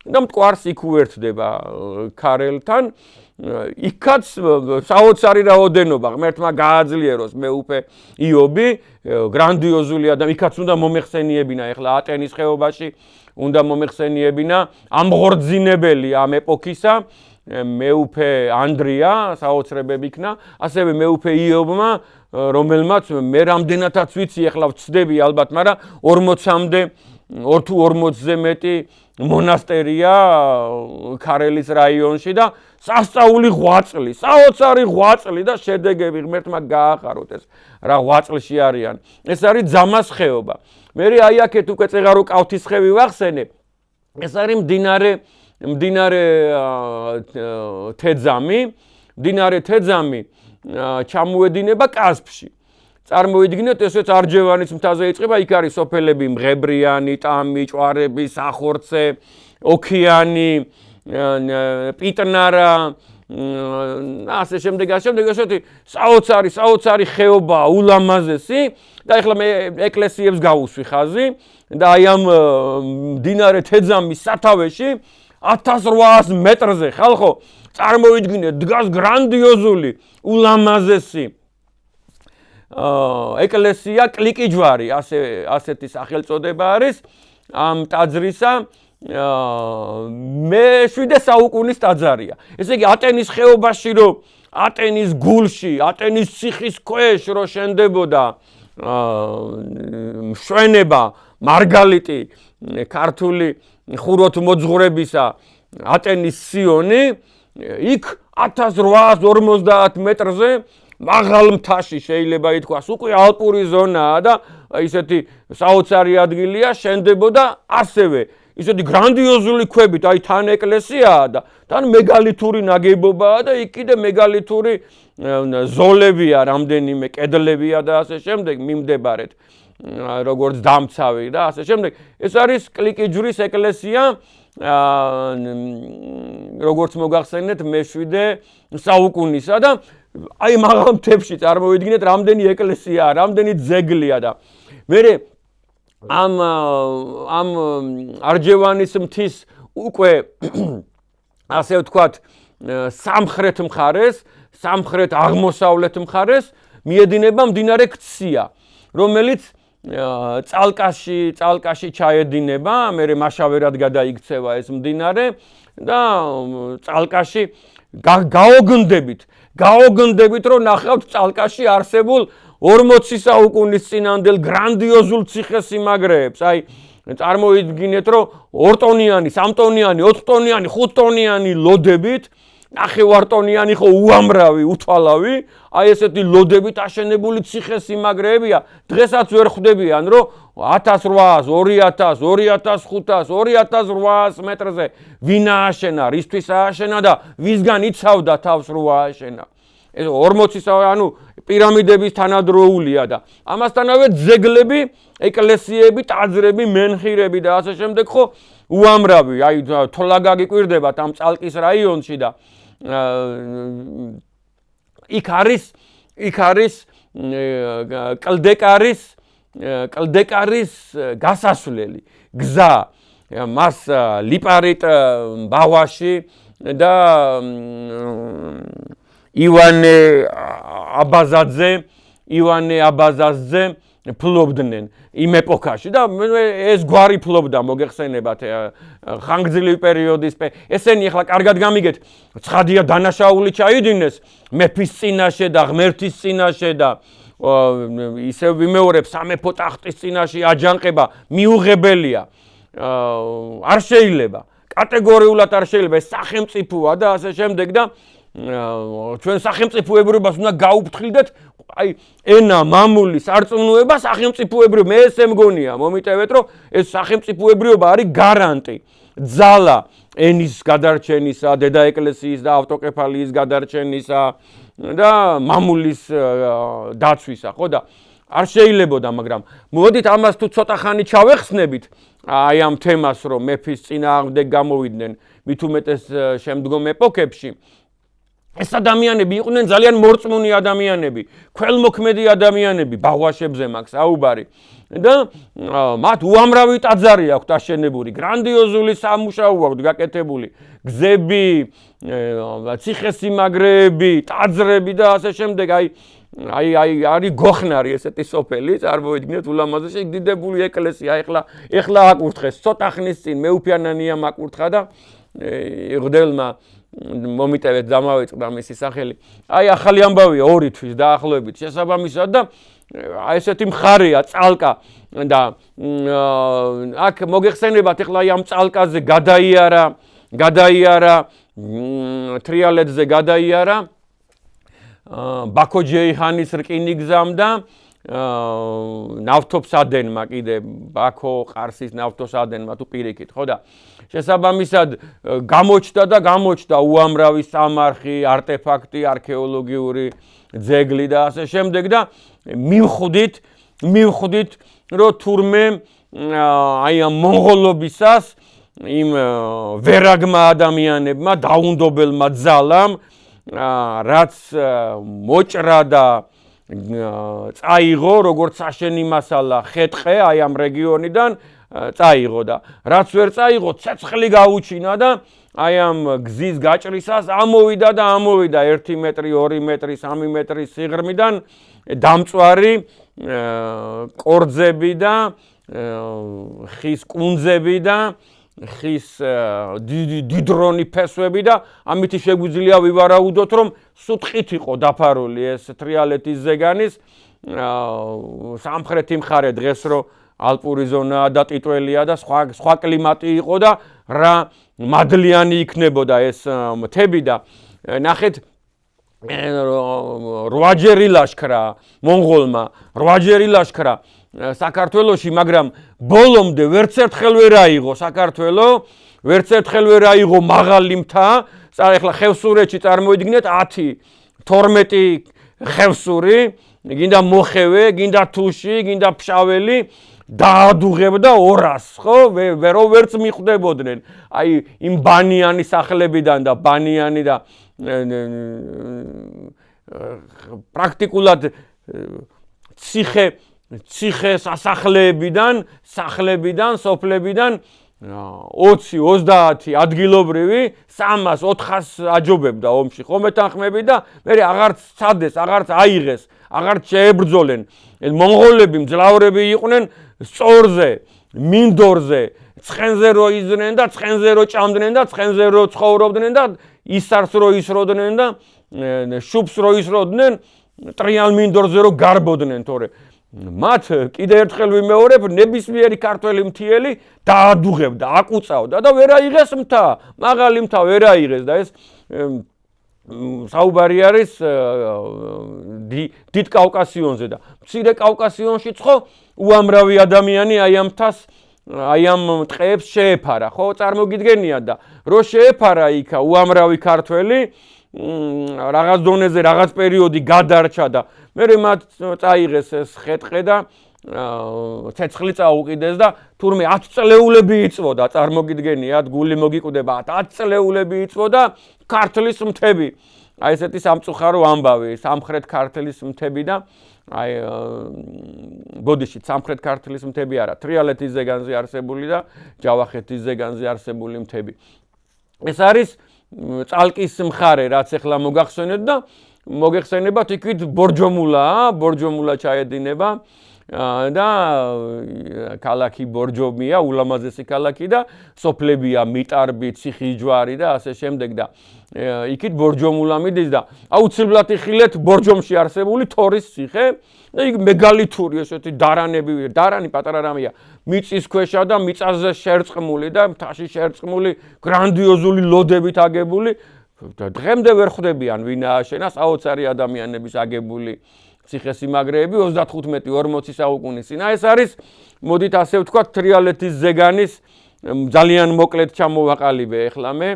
და მტკვარს იქ უერთდება ქარელთან. იქაც საოცარი რაოდენობა ღმერთმა გააძლიეროს მეუფე იობი, გრანდიოზული ადამიანი, იქაც უნდა მომეხსენიებინა ეხლა ატენის ხეობაში, უნდა მომეხსენიებინა ამღორძინებელი ამ ეპოქისა მეუფე ანდრია, საოცრებები იქნა, ასევე მეუფე იობმა, რომელმაც მე რამდენადაც ვიცი, ეხლა ვცდები ალბათ, მაგრამ 40-მდე 2 თუ 40-ზე მეტი მონასტერია ქარელის რაიონში და სასწაული ღვაწლი, საოცარი ღვაწლი და შედეგები ღმერთმა გაახაროთ ეს რა ღვაწლში არიან. ეს არის ძამას ხეობა. მე აი აქეთ უკვე წეღარო კავთისხევი ვახსენე. ეს არის მდინარე თეძამი ჩამოედინება კასპში. წარმოიდგინეთ, ესეც არჯევანის მთაზე იწყება, იქ არის სოფელები მღებრიანი, ტამი, ჭვარები, სახორცე, ოქიანი, პიტნარა, ასე შემდეგ, საოცარი ხეობა, ულამაზესი და ეხლა მე ეკლესიებს გავუსვი ხაზი და აი ამ მდინარე თეძამის სათავეში 1800 მეტრზე ხალხო, წარმოიდგინეთ, დგას გრანდიოზული, ულამაზესი ეკლესია კლიკიჯვარი, ასეთი სახელწოდება არის ამ ტაძრისა, მე-7 საუკუნის ტაძარია. ესე იგი ატენის ხეობაში, რომ ატენის გულში, ატენის ციხის ქვეშ რომ შენდებოდა მშვენება, მარგალიტი, ქართული ხუროთმოძღვრებისა ატენის სიონი, იქ 1850 მეტრზე მაღალ მთაში შეიძლება ითქვას, უკვე ალპური ზონაა და ისეთი საოცარი ადგილია, შენდებოდა ასევე ისეთი გრანდიოზული ქვებით, აი თან ეკლესიაა და თან მეგალითური ნაგებობაა და იქ კიდე მეგალითური ზოლებია, რამდენიმე კედლებია და ასე შემდეგ მიმდებარედ, როგორც დამცავი და ასე შემდეგ. ეს არის კლიკიჯვრის ეკლესია, როგორც მოგახსენეთ, მე-7 საუკუნისა და აი მაღალ მთებში წარმოიდგინეთ, რამდენი ეკლესიაა, რამდენი ძეგლია და მერე ამ არჯევანის მთის უკვე ასე ვთქვათ სამხრეთ მხარეს, სამხრეთ აღმოსავლეთ მხარეს მიედინება მდინარე ქცია, რომელიც წალკაში ჩაედინება, მერე მაშავერად გადაიქცევა ეს მდინარე და წალკაში გაოგნდებით, რომ ნახავთ წალკაში არსებულ 40 საუკუნის წინანდელ გრანდიოზულ ციხესიმაგრეებს. აი წარმოიდგინეთ, რომ 2 ტონიანი, 3 ტონიანი, 4 ტონიანი, 5 ტონიანი ლოდებით, ნახევარტონიანი ხო უამრავი, უთვალავი, აი ესეთი ლოდებით აშენებული ციხესიმაგრეებია, დღესაც ვერ ხვდებიან, რომ 1800, 2000, 2500, 2800 მეტრზე ვინ ააშენა, რისთვის ააშენა და ვისგან იცავდა თავს რო ააშენა. ეს 40, ანუ პირამიდების თანადროულია და ამასთანავე ძეგლები, ეკლესიები, ტაძრები, მენხირები და ასე შემდეგ ხო უამრავი, აი თოლა გაგიკვირდებათ ამ წალკის რაიონში და იქ არის კლდეკარის გასასვლელი გზა, მას ლიპარიტ ბავაში და ივანე აბაზაძე ფლობდნენ იმ ეპოქაში და ეს გვარი ფლობდა, მოგეხსენებათ, ხანგრძლივი პერიოდის ესენი ახლა კარგად გამიგეთ, ცხადია დანაშაული ჩაიდინეს მეფის წინაშე და ღმერთის წინაშე და ისევ ვიმეორებ სამეფო ტახტის წინაშე აჯანყება მიუღებელია, არ შეიძლება. კატეგორიულად არ შეიძლება, ეს სახელმწიფოა და ასე შემდეგ და ჩვენ სახელმწიფოებრიობას უნდა გაუფრთხილდეთ, აი ენა, მამული, სარწმუნოება სახელმწიფოებრიობა, მე ესე მგონია, მომიტევეთ, რომ ეს სახელმწიფოებრიობა არის გარანტი, ძალა ენის გადარჩენისა, დედა ეკლესიის და ავტოკეფალიის გადარჩენისა და მამულის დაცვისა, ხო და არ შეიძლებოდა, მაგრამ მოდით ამას თუ ცოტა ხანი ჩავეხსნებით, აი ამ თემას, რომ მეფის წინააღმდეგ გამოვიდნენ, მით უმეტეს შემდგომ ეპოქებში, ეს ადამიანები იყვნენ ძალიან მორწმუნე ადამიანები, ქველმოქმედი ადამიანები, ბაღვაშებზე მაქვს საუბარი და მათ უამრავი ტაძარი აქვთ აშენებული, გრანდიოზული სამუშაო აქვთ გაკეთებული, გზები, ციხესიმაგრეები, ტაძრები და ასე შემდეგ, აი არის გოხნარი ესეთი სოფელი, წარმოიდგინეთ ულამაზესი დიდებული ეკლესია, ეხლა აკურთხეს, ცოტა ხნის წინ მეუფიანანიამ აკურთხა და ღდელმა მომიტევეთ დამავიწყდა მისი სახელი. აი ახალი ამბავია 2 თვის დაახლოებით შესაბამისად და აი ესეთი მხარეა წალკა და აქ მოგეხსენებათ ეხლა აი ამ წალკაზე გადაიარა თრიალეთზე გადაიარა ბაქო ჯეიჰანის რკინიგზამ და ნავთობსადენმა კიდე ბაქო ყარსის ნავთობსადენმა თუ პირიქით, ხო და შესაბამისად გამოჩნდა უამრავი სამარხი, არტეფაქტი, არქეოლოგიური ძეგლი და ასე შემდეგ და მივხვდით რომ თურმე აი ამ მონღოლობისას იმ ვერაგმა ადამიანებმა, დაუნდობელმა ძალამ რაც მოჭრა და წაიღო როგორც საშენი მასალა ხეთყე აი ამ რეგიონიდან წაიღო და რაც ვერ წაიღო ცეცხლი გაუჩინა და აი ამ გზის გაჭრისას ამოვიდა 1 მეტრი, 2 მეტრი, 3 მეტრის სიღრმიდან დამწვარი კორძები და ხის კუნძები და ხის დიდრონი ფესვები და ამით შეგვიძლია ვივარაუდოთ რომ სუთხით იყო დაფარული ეს თრიალეთის ზეგანის სამხრეთი მხარე დღეს რო ალპური ზონაა და ტიტველია და სხვა კლიმატი იყო და რა მადლიანი იქნებოდა ეს მთები და ნახეთ 8-ჯერი ლაშქრა მონღოლმა 8-ჯერი ლაშქრა საქართველოში, მაგრამ ბოლომდე ვერც ერთხელ ვერ აიღო საქართველო, ვერც ერთხელ ვერ აიღო მაღალი მთა, ეხლა ხევსურეთში წარმოიდგინეთ 10-12 ხევსური, გინდა მოხევე, გინდა თუში, გინდა ფშაველი დაადუღებდა 200, ხო? ვერც მიხვდებოდნენ. აი იმ ბანიანი სახლებიდან და ბანიანი და პრაქტიკულად ციხე სასახლებიდან, სოფლებიდან 20-30 ადგილობრივი 300-400 აჯობებდა ომში ხომეთანხმები და მე აღარც ცადეს, აღარც აიღეს, აღარც შეებრძოლენ. მონღოლები მძლავრები იყვნენ სწორზე, მინდორზე, ცხენზე რო იძნენ და ცხენზე რო ჭამდნენ და ცხენზე რო ცხოვრობდნენ და ისარს რო ისროდნენ და შუბს რო ისროდნენ, ტრიალ მინდორზე რო გარბოდნენ, თორე მათ კიდე ერთხელ ვიმეორებ, ნებისმიერი ქართველი მთიელი დაადუღებდა, აკუწავდა და ვერ აიღეს მთა, მაღალი მთა ვერ აიღეს და ეს საუბარი არის დიდ კავკასიონზე და მცირე კავკასიონშიც ხო უამრავი ადამიანი აი ამ მთას, აი ამ ტყეებს შეეფარა, ხო წარმოგიდგენიათ და რო შეეფარა იქა უამრავი ქართველი რაღაც დონეზე რაღაც პერიოდი გადარჩა და მერე მათ წაიღეს ეს ხეთყე და ცეცხლი წაუყიდეს და თურმე 10 წლეულები იწვოდა, წარმოგიდგენიათ, გული მოგიკვდება, 10 წლეულები იწვოდა ქართლის მთები. აი ესეთი სამწუხარო ამბავი, სამხრეთ ქართლის მთები და აი ბოდიში სამხრეთ ქართლის მთები არა, თრიალეთის ზეგანზე არსებული და ჯავახეთის ზეგანზე არსებული მთები. ეს არის წალკის მხარე, რაც ახლა მოგახსენეთ და მოგეხსენებათ იქით ბორჯომულა ჩაედინება. და ქალაქი ბორჯომია, ულამაზესი ქალაქი და სოფლებია მიტარბი, ციხისჯვარი და ასე შემდეგ და იქით ბორჯომულა მიდის და აუცილებლად იხილეთ ბორჯომში არსებული თორის ციხე და იქ მეგალითური ესეთი დარანები, დარანი პატარა რამეა, მიწის ქვეშა და მიწაზე შერწყმული და მთაში შერწყმული გრანდიოზული ლოდებით აგებული და დღემდე ვერ ხვდებიან ვინ ააშენა საოცარი ადამიანების აგებული ციხესიმაგრეები 35-40 საუკუნის წინ. ეს არის, მოდით ასე ვთქვათ, თრიალეთის ზეგანის ძალიან მოკლედ ჩამოვაყალიბე ეხლა მე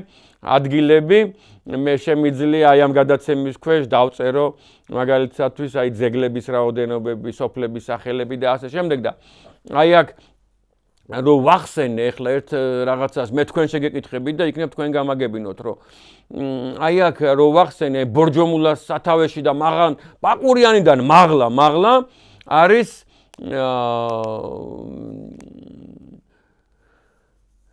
ადგილები, მე შემიძლია აი ამ გადაცემის ქვეშ დავწერო მაგალითად აი ძეგლების რაოდენობები, სოფლების სახელები და ასე შემდეგ და აი აქ რომ ვახსენე ეხლა ერთ რაღაცას მე თქვენ შეგეკითხებით და იქნებ თქვენ გამაგებინოთ რომ აი აქ რომ ვახსენე ბორჯომულას სათავეში და მაღალ პაყურიანიდან მაღლა არის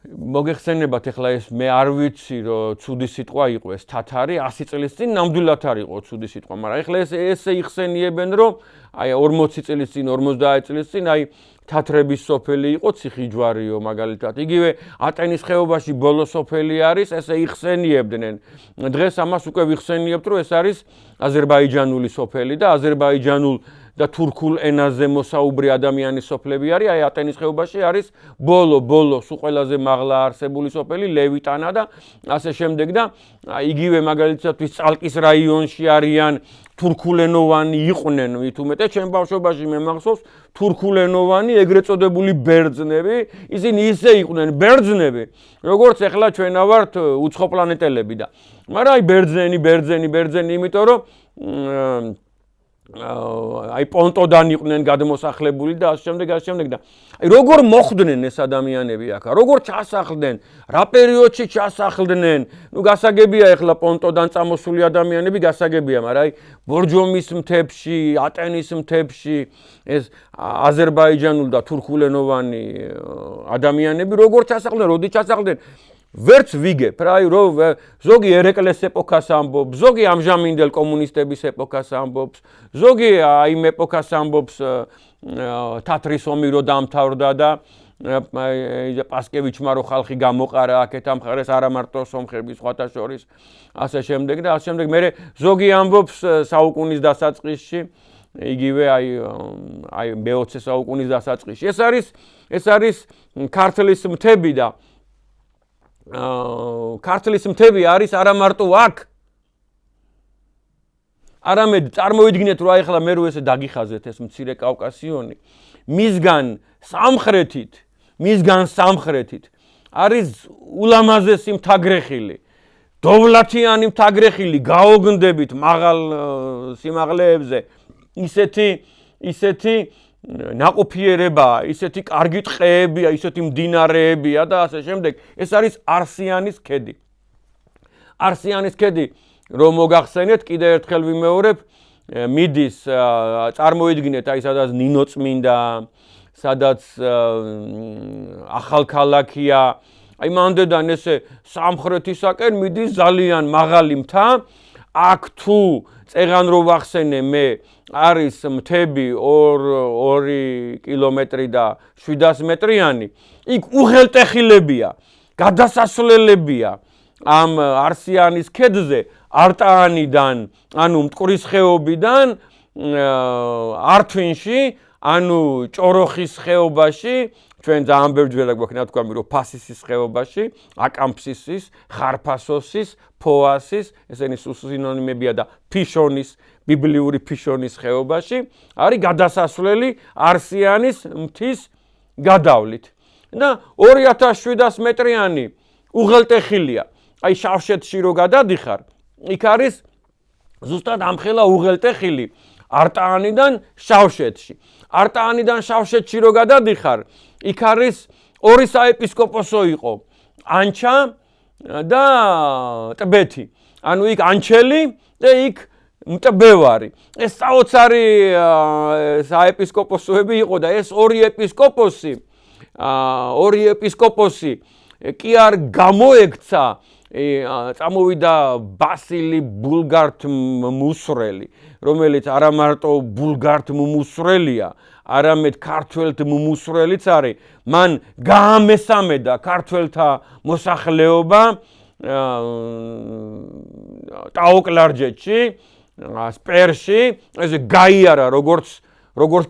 მოგეხსენებათ ეხლა ეს მე არ ვიცი რომ ცუდი სიტყვა იყო ეს თათარი 100 წლის წინ ნამდვილად არ იყო ცუდი სიტყვა მაგრამ ეხლა ესე იხსენიებენ რომ აი 40 წლის წინ 50 წლის წინ აი თათრების სოფელი იყო ციხისჯვარიო მაგალითად იგივე ატენის ხეობაში ბოლო სოფელი არის ესე იხსენიებდნენ დღეს ამას უკვე ვიხსენიებთ რომ ეს არის აზერბაიჯანული სოფელი და აზერბაიჯანულ და თურქულ ენაზე მოსაუბრი ადამიანის სოფლები არის აი ატენის ხეობაში არის ბოლო სულ ყველაზე მაღლა არსებული სოფელი ლევიტანა და ასე შემდეგ და იგივე მაგალითად წალკის რაიონში არიან თურქულენოვანი იყვნენ მით უმეტეს ჩემ ბავშვობაში მე მახსოვს თურქულენოვანი ეგრეთ წოდებული ბერძნები ისინი ისე იყვნენ ბერძნები როგორც ეხლა ჩვენა ვართ უცხო პლანეტელები და მაგრამ აი ბერძენი იმიტომ რომ აი პონტოდან იყვნენ გადმოსახლებული და ასე შემდეგ და აი როგორ მოხვდნენ ეს ადამიანები აქ როგორ ჩასახლდნენ რა პერიოდში ჩასახლდნენ ნუ გასაგებია ეხლა პონტოდან წამოსული ადამიანები გასაგებია მაგრამ აი ბორჯომის მთებში ატენის მთებში ეს აზერბაიჯანულ და თურქულენოვანი ადამიანები როგორ ჩასახლდნენ როდი ჩასახლდნენ ვერც ვიგებ რა აი რომ ზოგი ერეკლეს ეპოქას ამბობს ზოგი ამჟამინდელ კომუნისტების ეპოქას ამბობს ზოგი აი ეპოქას ამბობს თათრის ომი რო დამთავრდა და პასკევიჩმა რო ხალხი გამოყარა აქეთ ამ მხარეს არა მარტო სომხების სხვათა შორის ასე შემდეგ და ასე შემდეგ მე ზოგი ამბობს საუკუნის დასაწყისში იგივე აი მე-20 საუკუნის დასაწყისში ეს არის ქართლის მთები და ქართლის მთები არის არა მარტო აქ არამედ წარმოიდგინეთ რომ ახლა მე რო ესე დაგიხაზეთ ეს მცირე კავკასიონი მისგან სამხრეთით არის ულამაზესი მთაგრეხილი დოვლათიანი მთაგრეხილი გაოგნდებით მაღალ სიმაღლეებზე ისეთი ნაყოფიერება, ისეთი კარგი ტყეებია, ისეთი მდინარეებია და ასე შემდეგ. ეს არის არსიანის ქედი. არსიანის ქედი, რომ მოგახსენეთ, კიდევ ერთხელ ვიმეორებ, მიდის წარმოიდგინეთ, აი სადაც ნინოწმინდა, სადაც ახალქალაქია, აი მანდედან ესე სამხრეთისაკენ მიდის ძალიან მაღალი მთა, აქ თუ წეღან რო ვახსენე მე არის მთები 2 კილომეტრი და 700 მეტრიანი, იქ უღელტეხილებია, გადასასვლელებია ამ არსიანის ქედზე, არტაანიდან, ანუ მტკვრის ხეობიდან ართვინში, ანუ ჭოროხის ხეობაში, ჩვენ ძალიან ბევრჯერ გვაქვს ნათქვამი რომ ფასისის ხეობაში, აკამფსისის, ხარფასოსის, ფოასის, ესენი სინონიმებია და ფიშონის, ბიბლიური ფიშონის ხეობაში არის გადასასვლელი არსიანის მთის გადავლით. და 2700 მეტრიანი უღელტეხილია. აი შავშეთში რო გადადიხარ, იქ არის ზუსტად ამხელა უღელტეხილი არტაანიდან შავშეთში. არტაანიდან შავშეთში რო გადადიხარ, იქ არის 2 საეპისკოპოსო იყო, ანჩა და ტბეთი. ანუ იქ ანჩელი და იქ მტბევარი. ეს საოცარი საეპისკოპოსოები იყო და ეს 2 ეპისკოპოსი კი არ გამოექცა წამოვიდა ბასილი ბულგართ-მუსრელი, რომელიც არა მარტო ბულგართ-მუსრელია, არამედ ქართველთ-მუსრელიც არის, მან გაამესამედა ქართველთა მოსახლეობა ტაოკლარჯეთში, სპერში, ესე გაიარა როგორც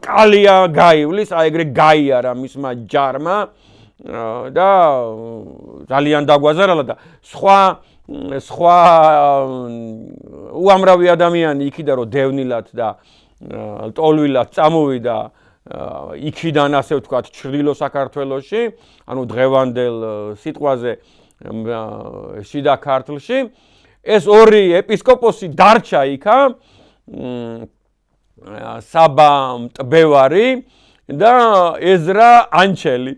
კალია გაივლის, აი ეგრე გაიარა მისმა ჯარმა და ძალიან დაგვაზარალა და სხვა უამრავი ადამიანი იქიდან რომ დევნილად და ტოლვილად წამოვიდა იქიდან ასე ვთქვათ ჩრდილო საქართველოში, ანუ დღევანდელ სიტყვაზე შიდა ქართლში, ეს ორი ეპისკოპოსი დარჩა იქა, საბა მტბევარი და ეზრა ანჩელი.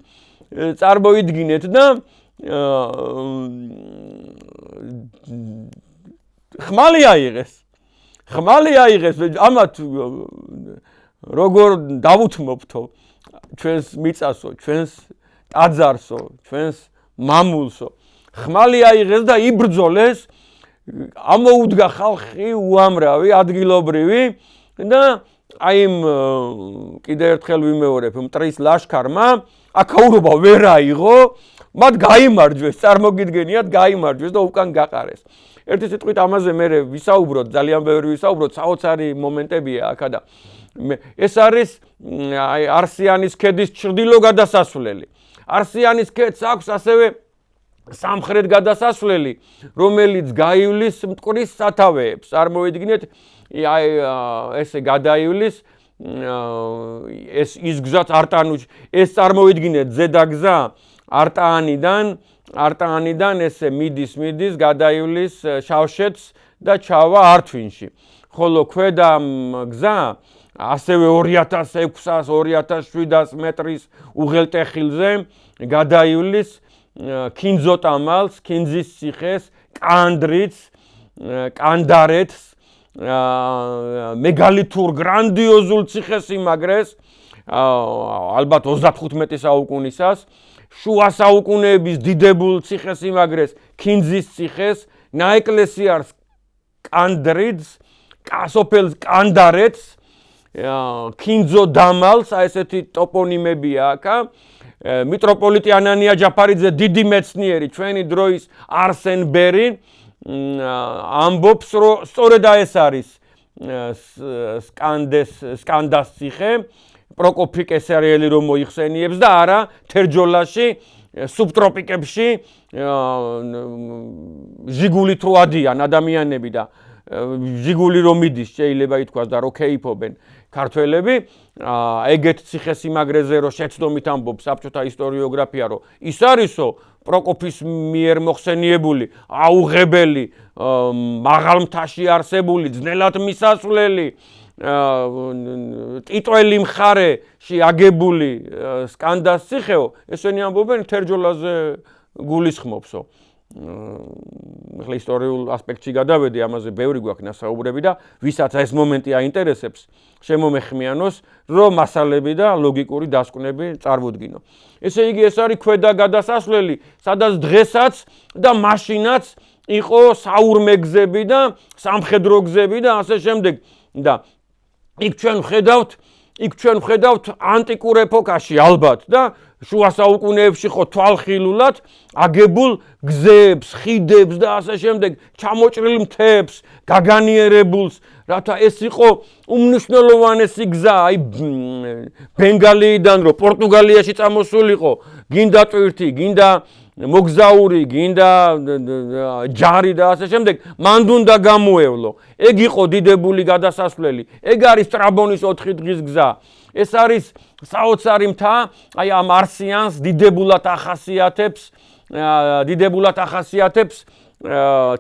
წარმოიდგინეთ და ხმალი აიღეს ამათ როგორ დავუთმობთო ჩვენს მიწასო, ჩვენს ტაძარსო, ჩვენს მამულსო. ხმალი აიღეს და იბრძოლეს, ამოუდგა ხალხი უამრავი, ადგილობრივი და აი კიდე ერთხელ ვიმეორებ, მტრის ლაშქარმა აქაურობა ვერ აიღო, მათ გაიმარჯვეს, წარმოგიდგენიათ, გაიმარჯვეს და უკან გაყარეს. ერთი სიტყვით ამაზე მე ვისაუბროთ, ძალიან ბევრი ვისაუბროთ, საოცარი მომენტებია აქა და ეს არის არსიანის ქედის ჩრდილო გადასასვლელი. არსიანის ქედს აქვს ასევე სამხრეთ გადასასვლელი, რომელიც გაივლის მტკვრის სათავეებს. წარმოიდგინეთ, ესე გადაივლის ეს ის გზაც არტანუში, ეს წარმოიდგინეთ ზედაგზა არტაანიდან ესე მიდის, გადაივლის შავშეთს და ჩავა ართვინში. ხოლო ქვედა გზა ასევე 2600-2700 მეტრის უღელტეხილზე გადაივლის ქინძოტამალს, ქინძის ციხეს, კანდრიც, კანდარეთს, მეგალითურ გრანდიოზულ ციხესიმაგრეს, ალბათ 35 საუკუნისას, შუა საუკუნეების დიდებულ ციხესიმაგრეს, ქინძის ციხეს, ნაეკლესიარს კანდრიც, სოფელს კანდარეთს, ქინძო დამალს, ესეთი ტოპონიმებია აქა. მიტროპოლიტი ანანია ჯაფარიძე, დიდი მეცნიერი, ჩვენი დროის არსენ ბერი, ამბობს, რომ სწორედ ეს არის სკანდას ციხე, პროკოფი კესარიელი რომ მოიხსენიებს და არა თერჯოლაში, სუბტროპიკებში ჟიგულით რო ადიან ადამიანები და ჟიგული რომ მიდის, შეიძლება ითქვას და რო ქეიფობენ ქართველები, ეგეთ ციხესიმაგრეზე რო შეცდომით ამბობს საბჭოთა ისტორიოგრაფია, რომ ის არისო პროკოფის მიერ მოხსენიებული, აუღებელი, მაღალ მთაში არსებული, ძნელად მისასვლელი, ტიტველი მხარეში აგებული სკანდას ციხეო, ესენი ამბობენ თერჯოლაზე გულისხმობსო. ახლა ისტორიულ ასპექტში გადავედი, ამაზე ბევრი გვაქვს ნასაუბრები და ვისაც ეს მომენტი აინტერესებს, შემომეხმიანოს, რომ მასალები და ლოგიკური დასკვნები წარმოვდგინო. ესე იგი, ეს არის ქვედა გადასასვლელი, სადაც დღესაც და მაშინაც იყო საურმე გზები და სამხედრო გზები და ასე შემდეგ. და იქ ჩვენ ვხედავთ ანტიკურ ეპოქაში ალბათ და შუა საუკუნეებში ხო თვალხილულად აგებულ გზებს, ხიდებს და ასე შემდეგ, ჩამოჭრილ მთებს, გაგანიერებულს, რათა ეს იყო უმნიშვნელოვანესი გზა, აი ბენგალიიდან რო პორტუგალიაში წამოსულიყო, გინდა ტვირთი, გინდა მოგზაური, გინდა ჯარი და ასე შემდეგ, მანდ უნდა გამოევლო. ეგ იყო დიდებული გადასასვლელი. ეგ არის სტრაბონის 4 დღის გზა. ეს არის საოცარი მთა, აი ამ არსიანს დიდებულად ახასიათებს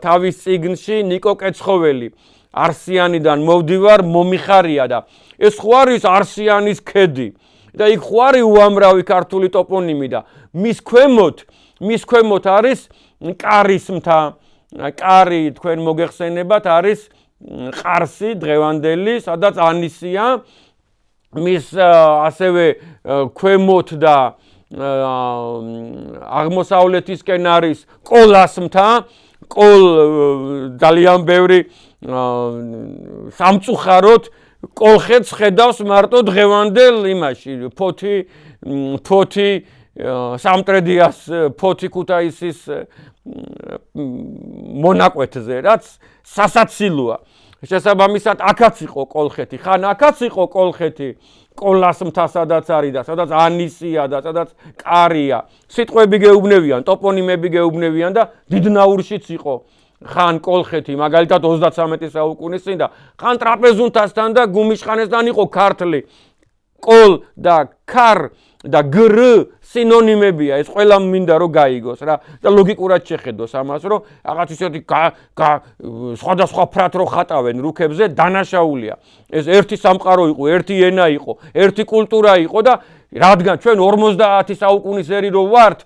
თავის წიგნში ნიკო კეცხოველი. არსიანიდან მოვდივარ, მომიხარია და ეს ხო არის არსიანის ქედი და იქ ხო არის უამრავი ქართული ტოპონიმი და მის ქვემოთ არის კარის მთა. კარი თქვენ მოგეხსენებათ არის ყარსი დღევანდელი, სადაც ანისია, მის ასევე ქვემოთ და აღმოსავლეთისკენ არის კოლას მთა, კოლ ძალიან ბევრი სამწუხაროდ კოლხეთს ხედავს მარტო დღევანდელ იმაში ფოთი სამტრედიას ფოთი ქუთაისის მონაკვეთზე რაც სასაცილოა შესაბამისად აქაც იყო კოლხეთი ხან აქაც იყო კოლხეთი კოლას მთა სადაც არის და სადაც ანისია და სადაც კარია სიტყვები გეუბნებიან ტოპონიმები გეუბნებიან და დიდნაურშიც იყო ხან კოლხეთი მაგალითად 33 საუკუნის წინ და ხან ტრაპეზუნთასთან და გუმიშხანესთან იყო ქართლი კოლ და ქარ და გრ სინონიმებია ეს ყველა მინდა რომ გაიგოს რა და ლოგიკურად შეხედოს ამას რომ რაღაც ისეთი სხვადასხვა ფრათ რო ხატავენ რუქებზე დანაშაულია ეს ერთი სამყარო იყო ერთი ენა იყო ერთი კულტურა იყო და რადგან ჩვენ 50 საუკუნის ერი რო ვართ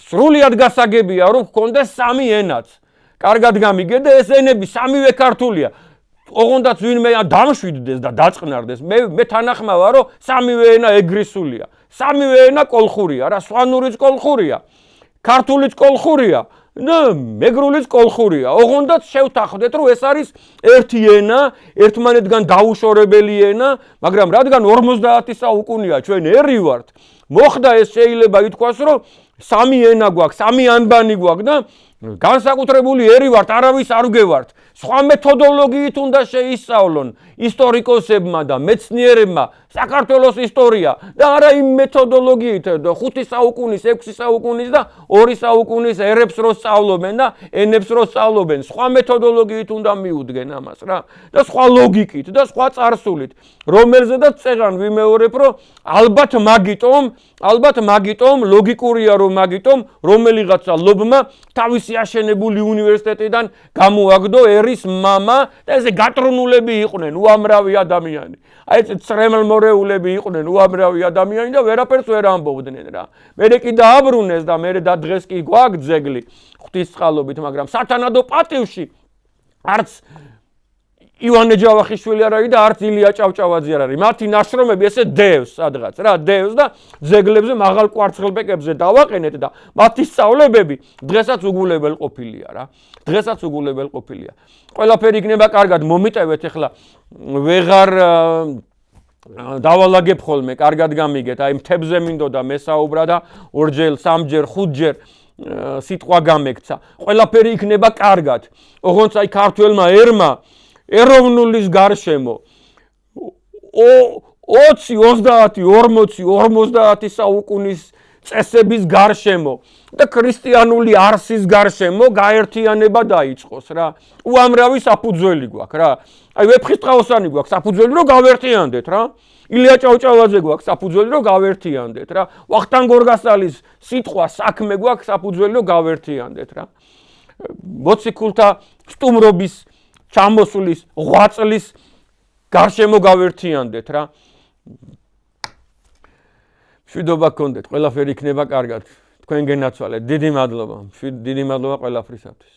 სრულიად გასაგებია რომ გქონდეს სამი ენაც კარგად გამიგე და ეს ენები სამივე ქართულია ოღონდაც ვინმე დამშვიდდეს და დაწყნარდეს მე თანახმავა რომ სამივე ენა ეგრისულია სამივე ენა კოლხურია რა სვანურიც კოლხურია ქართულიც კოლხურია და მეგრულიც კოლხურია ოღონდაც შევთანხმდეთ რომ ეს არის ერთი ენა ერთმანეთგან დაუშორებელი ენა მაგრამ რადგან 50 საუკუნეა ჩვენ ერი ვართ მოხდა ეს შეიძლება ითქვას რომ სამი ენა გვაქვს სამი ანბანი გვაქვს და განსაკუთრებული ერი ვართ არავის არ ვგევართ სხვა მეთოდოლოგიით უნდა შეისწავლონ ისტორიკოსებმა და მეცნიერებმა საქართველოს ისტორია და არა იმ მეთოდოლოგიით 5 საუკუნის 6 საუკუნის და 2 საუკუნის ერებს რო სწავლობენ და ენებს რო სწავლობენ სხვა მეთოდოლოგიით უნდა მიუდგენ ამას რა და სხვა ლოგიკით და სხვა წარსულით რომელზედაც წეღან ვიმეორებ რომ ალბათ მაგიტომ ლოგიკურია რომ მაგიტომ რომელიღაცა ლობმა თავისი აშენებული უნივერსიტეტიდან გამოაგდო ერის მამა და ესე გატრუნულები იყვნენ უამრავი ადამიანი აი ეს წრემლმორეულები იყვნენ უამრავი ადამიანი და ვერაფერს ვერ ამბობდნენ რა მე კი დააბრუნეს და მე და დღეს კი გვაქვს ძეგლი ღვთისწყალობით მაგრამ სათანადო პატივში არც ივანე ჯავახიშვილი არ არის და არც ილია ჭავჭავაძე არ არის მათი ნაშრომები ესე დევს სადღაც რა დევს და ძეგლებზე მაღალ კვარცხლბეკებზე დავაყენეთ და მათი სწავლებები დღესაც უგულებელ ყოფილია რა დღესაც უგულებელ ყოფილია ყველაფერი იქნება კარგად მომიტევეთ ახლა ვეღარ დავალაგებ ხოლმე კარგად გამიგეთ აი მთებზე მინდოდა მესაუბრა და ორჯერ სამჯერ ხუთჯერ სიტყვა გამექცა ყველაფერი იქნება კარგად ოღონდ აი ქართველმა ერმა ეროვნულის გარშემო 20 30 40 საუკუნის წესების გარშემო და ქრისტიანული არსის გარშემო გაერთიანება დაიწყოს რა უამრავი საფუძველი გვაქვს რა აი ვეფხისტყაოსანი გვაქვს საფუძველი რომ გავერთიანდეთ რა ილია ჭავჭავაძე გვაქვს საფუძველი რომ გავერთიანდეთ რა ვახტანგ გორგასალის სიტყვა საქმე გვაქვს საფუძველი რომ გავერთიანდეთ რა მოციქულთა სტუმრობის ჩამოსulis ღვაწლის გარშემო გავერთიანდეთ რა მშვიდობა გქონდეთ ყველაფერი იქნება კარგად თქვენ გენაცვალეთ დიდი მადლობა ყველაფრისათვის